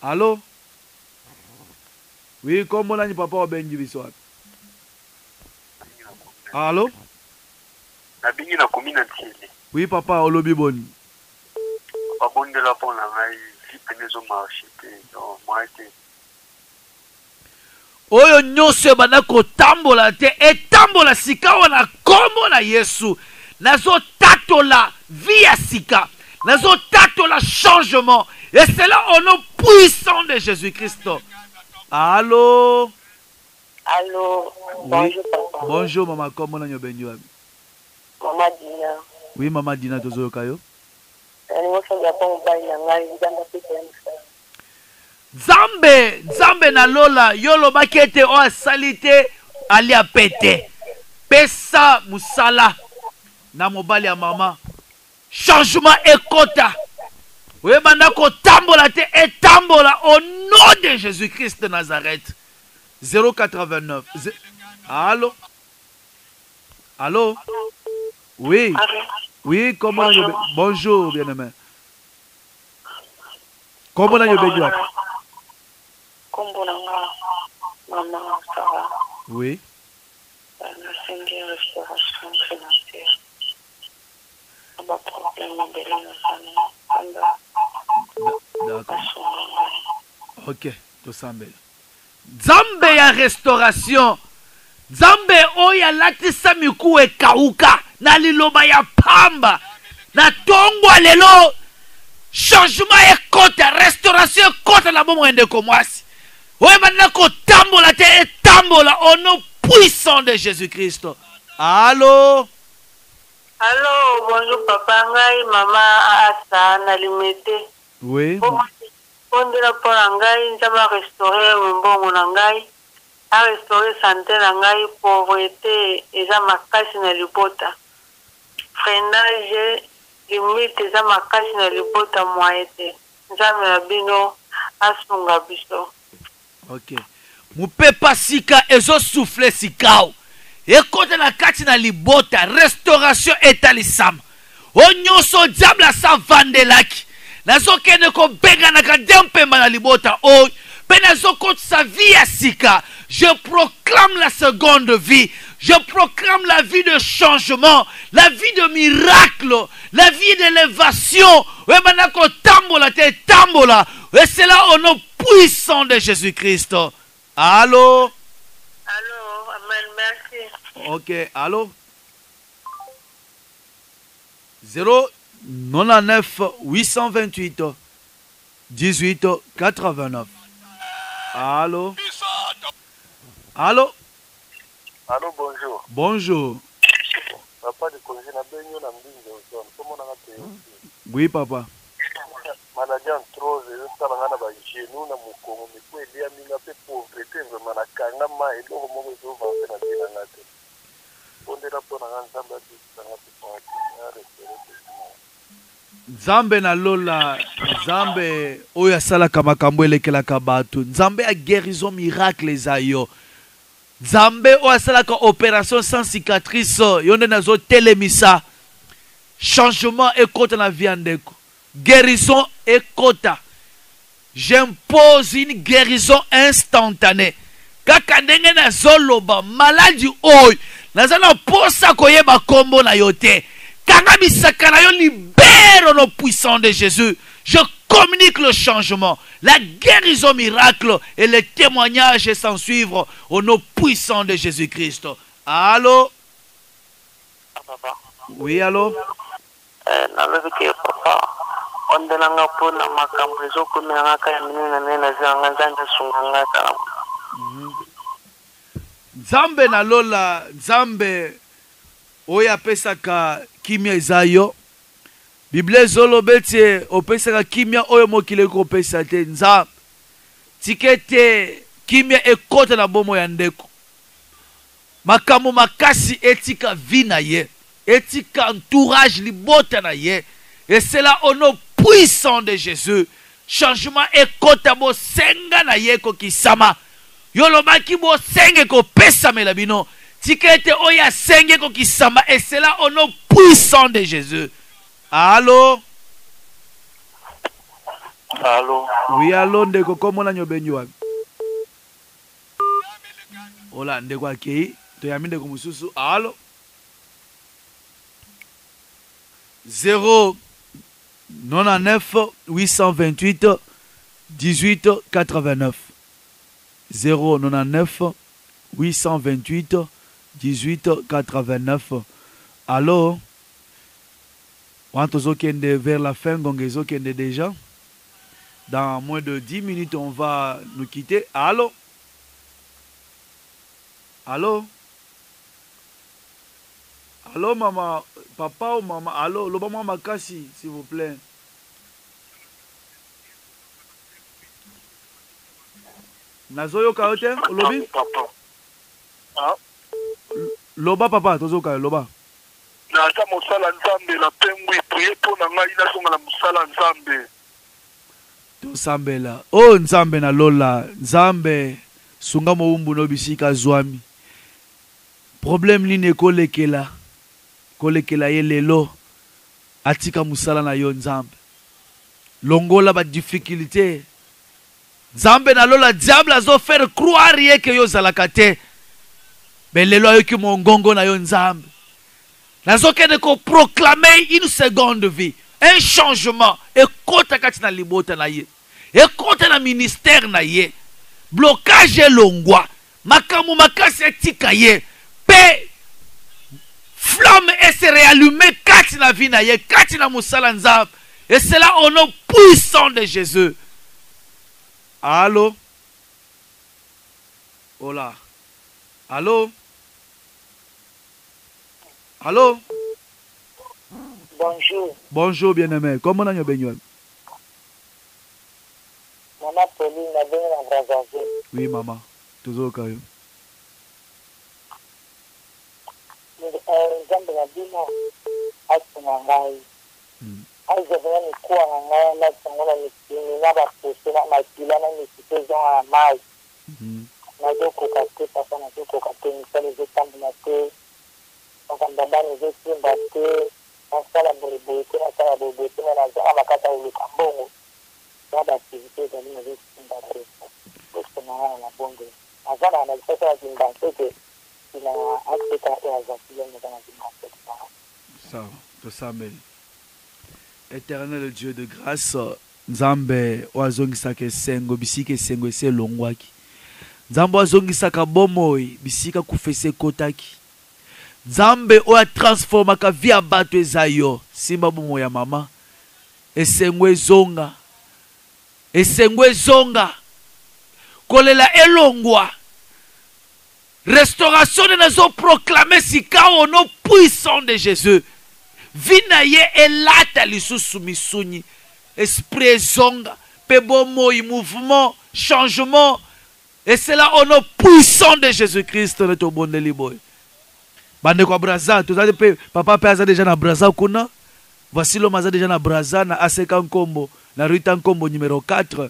Allô? Oui, comment on a papa au bengi biso? Allô? Oui, papa, au lobby bon. Oyo nyonso bana ko tambola te etambola sika wana kombo na Yesu. Nazo tatola vie à sika. Nazo tatola changement. Et c'est là au nom puissant de Jésus-Christ. Allô? Allô? Oui. Bonjour papa. Bonjour maman, comment on a benyo? Maman Dina. Oui, maman Dina tozo kayo. Zambe na lola yolo bakete o asalite ali apete. Pesa musala na mobali ya mama. Changement ekota. Oui, banda ko tambola te etambola au nom de Jésus-Christ de Nazareth. 089. Allô? Allô? Oui. Oui, comment bonjour, bien-aimé. Comment on a Maman, ça va? Oui. Une restauration financière. Pas problème, d'accord. Ok, tout semble. Zambe ya restauration. Zambe oya latisa miku e kauka. Na liloba ya pamba. Na tongwa lelo. Changement et côte, restauration et côte la bombe de komwasi. Oye maintenant ko tambola te et tambola au nom puissant de Jésus-Christ. Allô? Allô, bonjour papa, ngai maman asa na limete. Oui. Pondela pour ngai nzaba restaurer mbongo na ngai. A restaurer santé na ngai, pauvreté eza makasi na libota. Freinage limite eza makasi na libota moyete. Nzambe na bino asunga biso. Ok. Mupepa sika ezo souffler sikao. Ekote na kati na libota restauration etalisama. Onyoso diable sa vandelaki. Nazo kende ko benga na kadempemba na libota o. Penazo kote sa vie à sika. Je proclame la seconde vie. Je proclame la vie de changement, la vie de miracle, la vie d'élévation. Et c'est là au nom puissant de Jésus-Christ. Allô? Allô, amen. Ok, allô? 099 828 18 89. Allô? Allô? Allô, bonjour. Bonjour. Papa de congé na benyo na mbinga uzone. Comment on a payé? Oui, papa. Maladie anthroise, je suis dans la genou na mukongo mikwe elia minga pe pauvreté vraiment na kangama eloko moko ezovance na bien na te. Ondela pona nzamba disanga pe kwa Nzambe na lola, Nzambe oyo asalaka makambo elekelaka bato. Nzambe a guérison miracle eza yo. Nzambe oyo asalaka opération sans cicatrice yonde nazo telemisa. Changement ekota na vie ndeko. Guérison ekota. J'impose une guérison instantanée. Kaka ndenge nazoloba maladie oyo nazana posa koyeba kombo na yote. Kanga bisaka na yo libère au nom puissant de Jésus. Je communique le changement, la guérison miracle et les témoignages sans suivre au nom puissant de Jésus-Christ. Allô? Papa. Oui, allô? Nalobiki papa. Ondelanga pona makambo ezokomela kaya minene nene zanga nzanze sunganga ta. Nzambe na lola, Nzambe oyo apesaka kimia eza yo. Bible ezoloba ete opesaka kimia oyo mokili kopesa te. Nzambe tikete kimia ekota na bomo ya ndeko. Makambo makasi etika vi na ye. Etika entourage libota na ye. Et c'est là au nom puissant de Jésus. Changement ekota bo senga na ye ko kisama. Yoloba ki bo senge ko pesa melabino. Tikete oya senge ko kisama. Et c'est là au nom puissant de Jésus. Allô? Allô? Oui, allô, ndeko komona nyobenyo. Ola, ndeko akei. Toyami ndeko mususu. Allô? 099 828 18 89. 099 828 18 89. Allô? On vers la fin, déjà. Dans moins de 10 minutes, on va nous quitter. Allô? Allô? Allô, maman? Papa ou maman? Allô? Le maman Makasi, s'il vous plaît. Nazoyo kaote? Lobi? Loba papa, tozoka loba. Naza mosala nzambe na pengwi prier po na ngai na songa na mosala nzambe. Tosambela. Oh nzambe na lola, nzambe sunga moumbu no bisika zwami. Problème line kolekela. Kolekela ye lelo. Atika musala na yo nzambe. Longola ba difficulté. Nzambe na lola diable azo faire croire ye ke yo zalakate. Mais lelo yo ki mongongo na yo nzambe. Nazokende ko proclamer une seconde vie, un changement. Et kota katina libota na ye. Et kota na ministère na ye. Blocage longwa. Makamu makasi etika ye. Pe flamme et se réallumer katina vie na ye. Katina musala nzambe. Et c'est là au nom puissant de Jésus. Allô? Hola. Allô? Allô? Bonjour. Bonjour, bien-aimé. Comment on a besoin? Maman Pauline, la bien en Brazzaville. Oui, maman. Toujours au cas. Nzambe na bino asina ngai. Azovela mikuwa na ngai na tongola mikini na bapese na makila na misite za mai. Nazokoka te papa, nazokoka te misala ezotambola te. Okandambana ezosimba te. Nasala boyeboye te, nasala boyeboye te, nazala makata oluka mbongo. Na baaktivité ezali nazosimba te. Poste na ngai na bongo. Nazala na lisasa ya zimbanse te. Na Afrika ya Zambie na zimbanse te. Ça, tout ça, mais Éternel Dieu de grâce, Nzambe wazongisaka esengo bisika esengo ese longwaki. Nzambe wazongisaka bomoi bisika kufese kotaki. Nzambe oya transforma ka via bato ezayo. Simba bumo ya mama. Esengwe zonga. Esengwe zonga. Kolela elongwa. Restauration de nazo proclamer sika au nom puissant de Jésus. Vina ye elata lisusu misuni. Esprit zonga. Pebo moi mouvement, changement. Et c'est là au nom puissant de Jésus-Christ. Notre bon boy. Bande kwa braza. Papa pe déjà na braza kuna. Voici l'homme aza déjà na braza na Aseka Nkombo. Na Rita Nkombo numéro 4.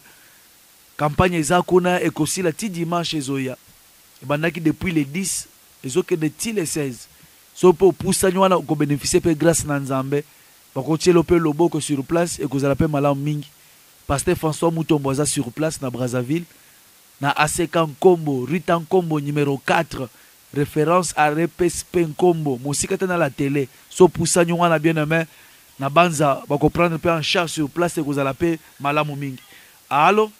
Campagne eza kuna ekosi la ti dimanche ezoya. Bandaki depuis les 10. Ezoke de ti les 16. So po poussa nywana ko bénéficier pe grâce na Nzambe. Bako tielo pe loboko sur place et kozala pe malamu mingi. Pasteur François Mutombo aza sur place na Brazzaville. Na Aseka Nkombo, Rita Nkombo numéro 4. Référence à Repespe Nkombo. Mosika na la télé. So poussa nywana bien aimé. Na banza bako prendre pe en charge sur place et kozala pe malamu mingi. Allô?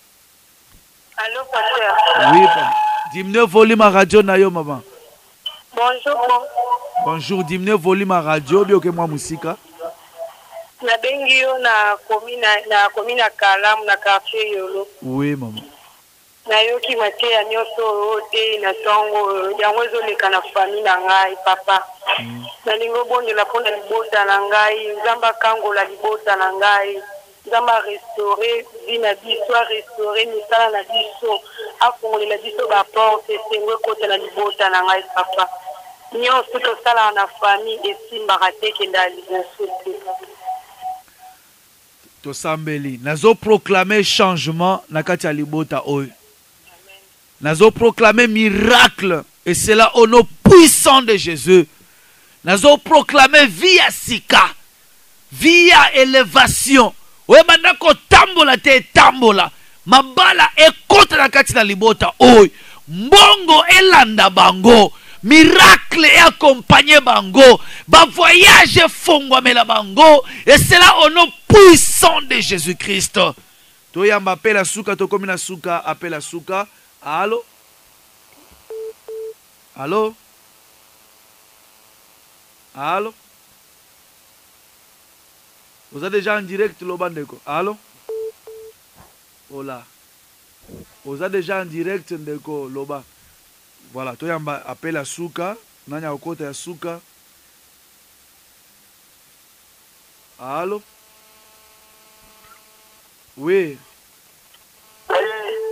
Allô, pasteur. Oui, diminue volume à radio na yo maman. Bonjour. Bonjour, diminue volume à radio bio ke mwa musika. Na bengi yo na komina Kalamu na quartier Yolo. Oui, maman. Na yo ki mate ya nyoso te na tongo yango ezoleka na famille na ngai papa. Na lingo bonde la pona libota na ngai, nzamba kangola libota na ngai. Nzamba restaurer bina biso restaurer misala na biso afongolela biso ba porte sengwe kota na libota na ngai papa. Nyonso tosala na famille esimbaka te kenda liboso te. Tosambeli nazo proclamer changement na kati ya libota oyo. Nazo proclamer miracle et c'est là au nom puissant de Jésus. Nazo proclamer via sika, via élévation. Oye bandako tambola te tambola. Mabala ekota na kati na libota oyo. Mbongo elanda bango. Miracle et accompagné bango. Ba voyage fongwamela bango. Et c'est là au nom puissant de Jésus-Christ. Toyamba appelle à souka, tokomi na souka, appelle à souka. Allô? Allô? Allô? Vous êtes déjà en direct, Lobandeko? Allô? Hola. Vous êtes déjà en direct, Ndeko, Loba. Voilà, toi, yamba appelle à Souka. Nanya okota ya Souka. Allô? Oui.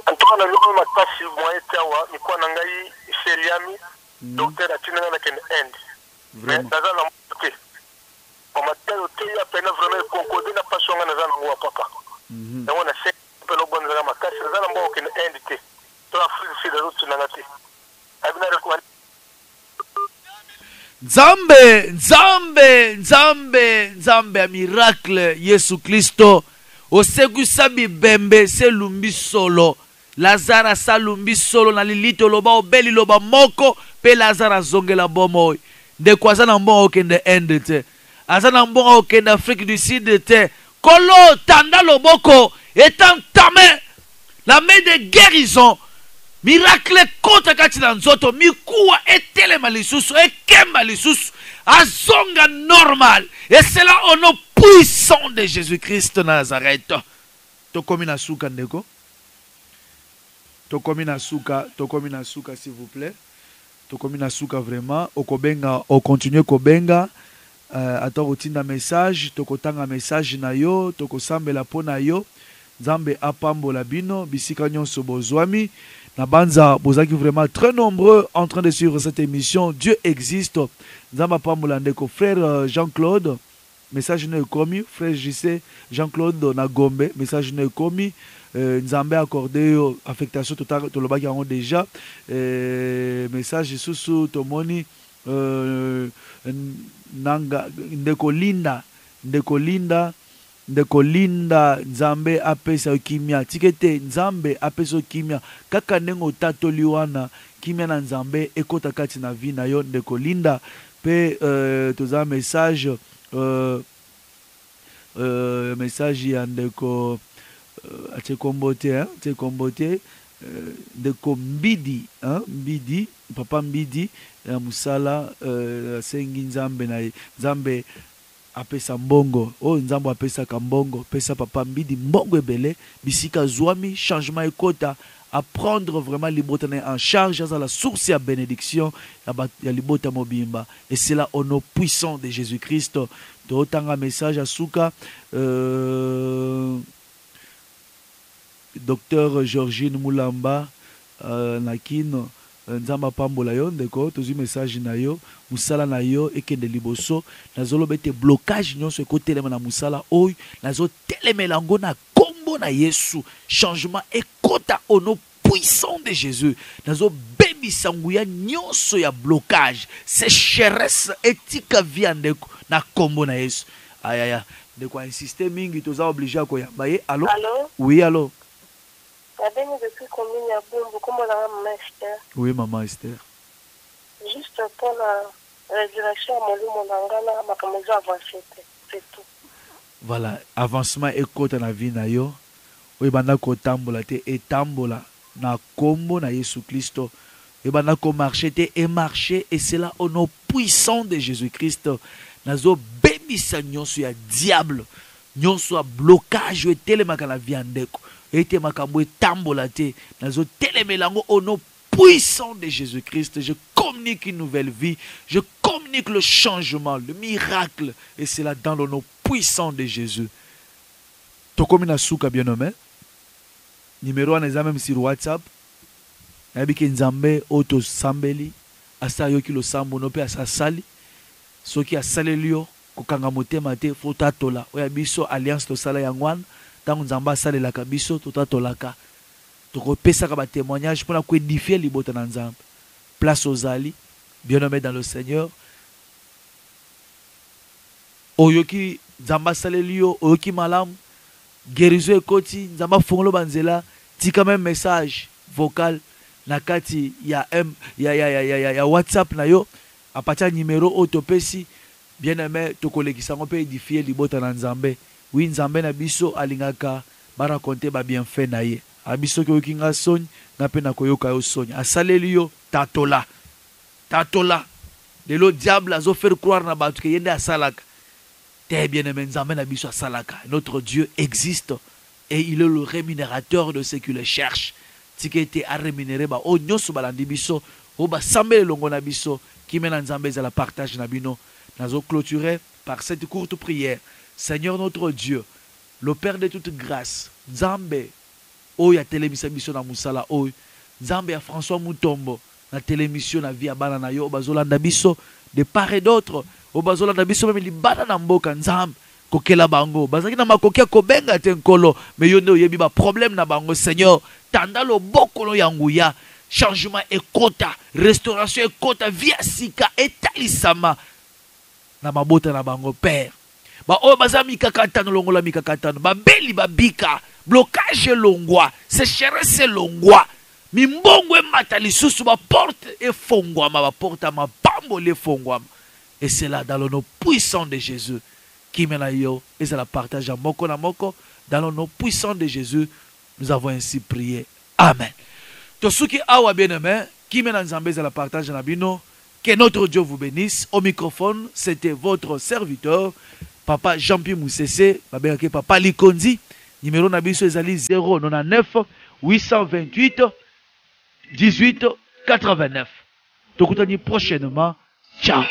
En tout cas, on a passé moyen tawa, mais quoi n'angai seriami, docteur a tué dans ken end. Mais dans un côté, on m'a tel côté à peine vraiment concordé la passion dans un roi papa. Donc on a fait un peu le bon de la macasse, dans un bon ken end té. Toi la fille c'est de l'autre n'angate. Abina recommandé. Nzambe a miracle Yesu Kristo osekusa bibembe se lumbi solo Lazara sa lumbi solo na lilito loba obeli loba moko pe Lazara zongela bomo de kwa za na mbongo okende ende te aza na mbongo okende Afrique du Sud te kolo tanda loboko etantamé la main de guérison. Miracle kota kati na nzoto mikuwa etelema lisusu ekemba lisusu azonga normal et c'est là au nom puissant de Jésus-Christ de Nazareth. Tokomi na suka ndeko. Tokomi na suka s'il vous plaît. Tokomi na suka vraiment okobenga o continuer kobenga attends otinda message tokotanga message na yo tokosambela pona yo Nzambe apambola bino bisika nyonso bozwami. Nabanza, bozaki vraiment très nombreux en train de suivre cette émission. Dieu existe. Nzamba pambola ndeko frère Jean-Claude. Message ne commis. Frère JC Jean-Claude Nagombe. Message ne commis. Nzambe accordé affectation totale. Tolobaki en déjà. Message sous tomoni. Nanga ndeko linda. Ndeko linda Nzambe apesa kimia tikete Nzambe apesa kimia kaka nengo tatoli wana kimia na Nzambe ekota kati na vi na yo ndeko linda pe toza message message ya ndeko atekombote ndeko Mbidi, hein, Mbidi, papa Mbidi, musala sengi nzambe na nzambe apesa mbongo, oh nzambe apesa kambongo, pesa papa Mbidi mbongo ebele, bisika zwami, changement ekota, à prendre vraiment l'ibota en charge à la source à bénédiction ya libota mobimba, et c'est là au nom puissant de Jésus-Christ. De autant un message à Souka, docteur Georgine Moulamba Nakino nzamba pambola yo ndeko tozi message na yo musala na yo ekende liboso nazolo bete blocage nyonso ekotelema na musala oyo nazo telemela ngo na kombo na Yesu, changement ekota au nom puissant de Jésus. Nazo bebi sanguya nyonso ya blocage, sécheresse etika via ndeko na kombo na Yesu. Ayaya ndeko insister mingi toza obligé à koyamba ye. Allô? Allô? Oui, allô? Depuis combien de temps, comment la maman Esther? Oui, maman Esther. Juste pour la résurrection, mon langala, ma caméra avancée, c'est tout. Voilà, avancement ekota na vie na yo. Oui, banda ko tambola te et tambola na kombo na Yesu Christo. Oui, banda ko marcher te et marcher, et c'est là au nom puissant de Jésus-Christ. Nazo bebisa nyonso ya diable, nyonso ya blocage et telemaka na vie ndeko. Et makambo tambola te nazo telemelango au nom puissant de Jésus-Christ. Je communique une nouvelle vie, je communique le changement, le miracle, et c'est là dans le nom puissant de Jésus. Tokomina souka bien nommé. Numéro 1 est même sur WhatsApp. Nabiki nzambe auto sambeli asa yoki lo sambo no pe asa sali soki asale lio kokanga motema te fotatola oya biso alliance to sala yangwan. Tant nzamba sale la kabiso totatolaka tokopesa ka ba témoignage pour na édifier libota na nzamba. Place aux ali bien nommé dans le Seigneur. Oyoki nzamba sale lio oyoki malam guérison ekoti nzamba fongolo banzela tika même message vocal na kati ya WhatsApp na yo à partir numéro autopesi bien aimé tokolekisa ngo pe édifier libota na nzambe. Oui, nzambe na biso alingaka bara konte ba bienfait na ye. Abiso ke okinga sony na pe na koyoka yo sony. Asaleli yo tatola. Tatola. De lo diable azo faire croire na batu ke yende asalaka. Te bien aimé nzambe na biso asalaka. Notre Dieu existe et il est le rémunérateur de ceux qui le cherchent. Tike ete a rémunéré ba o nyoso balandi biso o ba sambele longo na biso ki mena nzambe za la partage na bino. Nazo clôturer par cette courte prière. Seigneur notre Dieu, le Père de toute grâce, Nzambe, oya télémission na musala oy, Nzambe ya François Mutombo, na télémission na via bana na yo, bazolanda biso, de part et d'autre, o bazolanda biso même libana na mboka Nzambe, kokela bango, bazaki na makokia kobenga te nkolo, mais yo ne yebi ba problème na bango, Seigneur, tanda lo bokolo yanguya, changement ekota, restauration ekota, via sika, etalisama, na mabota na bango, Père. Ba o baza mikakatano longola mikakatano ba beli ba bika blocage longwa sécheresse longwa mimbongo mata lisusu ba porte e fongwa ma ba porte ma pambo le fongwa, et c'est là dans le nom puissant de Jésus qui mena yo et ça la partage à moko na moko dans le nom puissant de Jésus nous avons ainsi prié. Amen. Tosuki awa bien-aimé qui mena nzambe za la partage na bino, que notre Dieu vous bénisse. Au microphone c'était votre serviteur Papa Jean-Pierre Moussese, Papa Likonzi, numéro nabiso ezali 099 828 18 89. Tokutani prochainement. Ciao.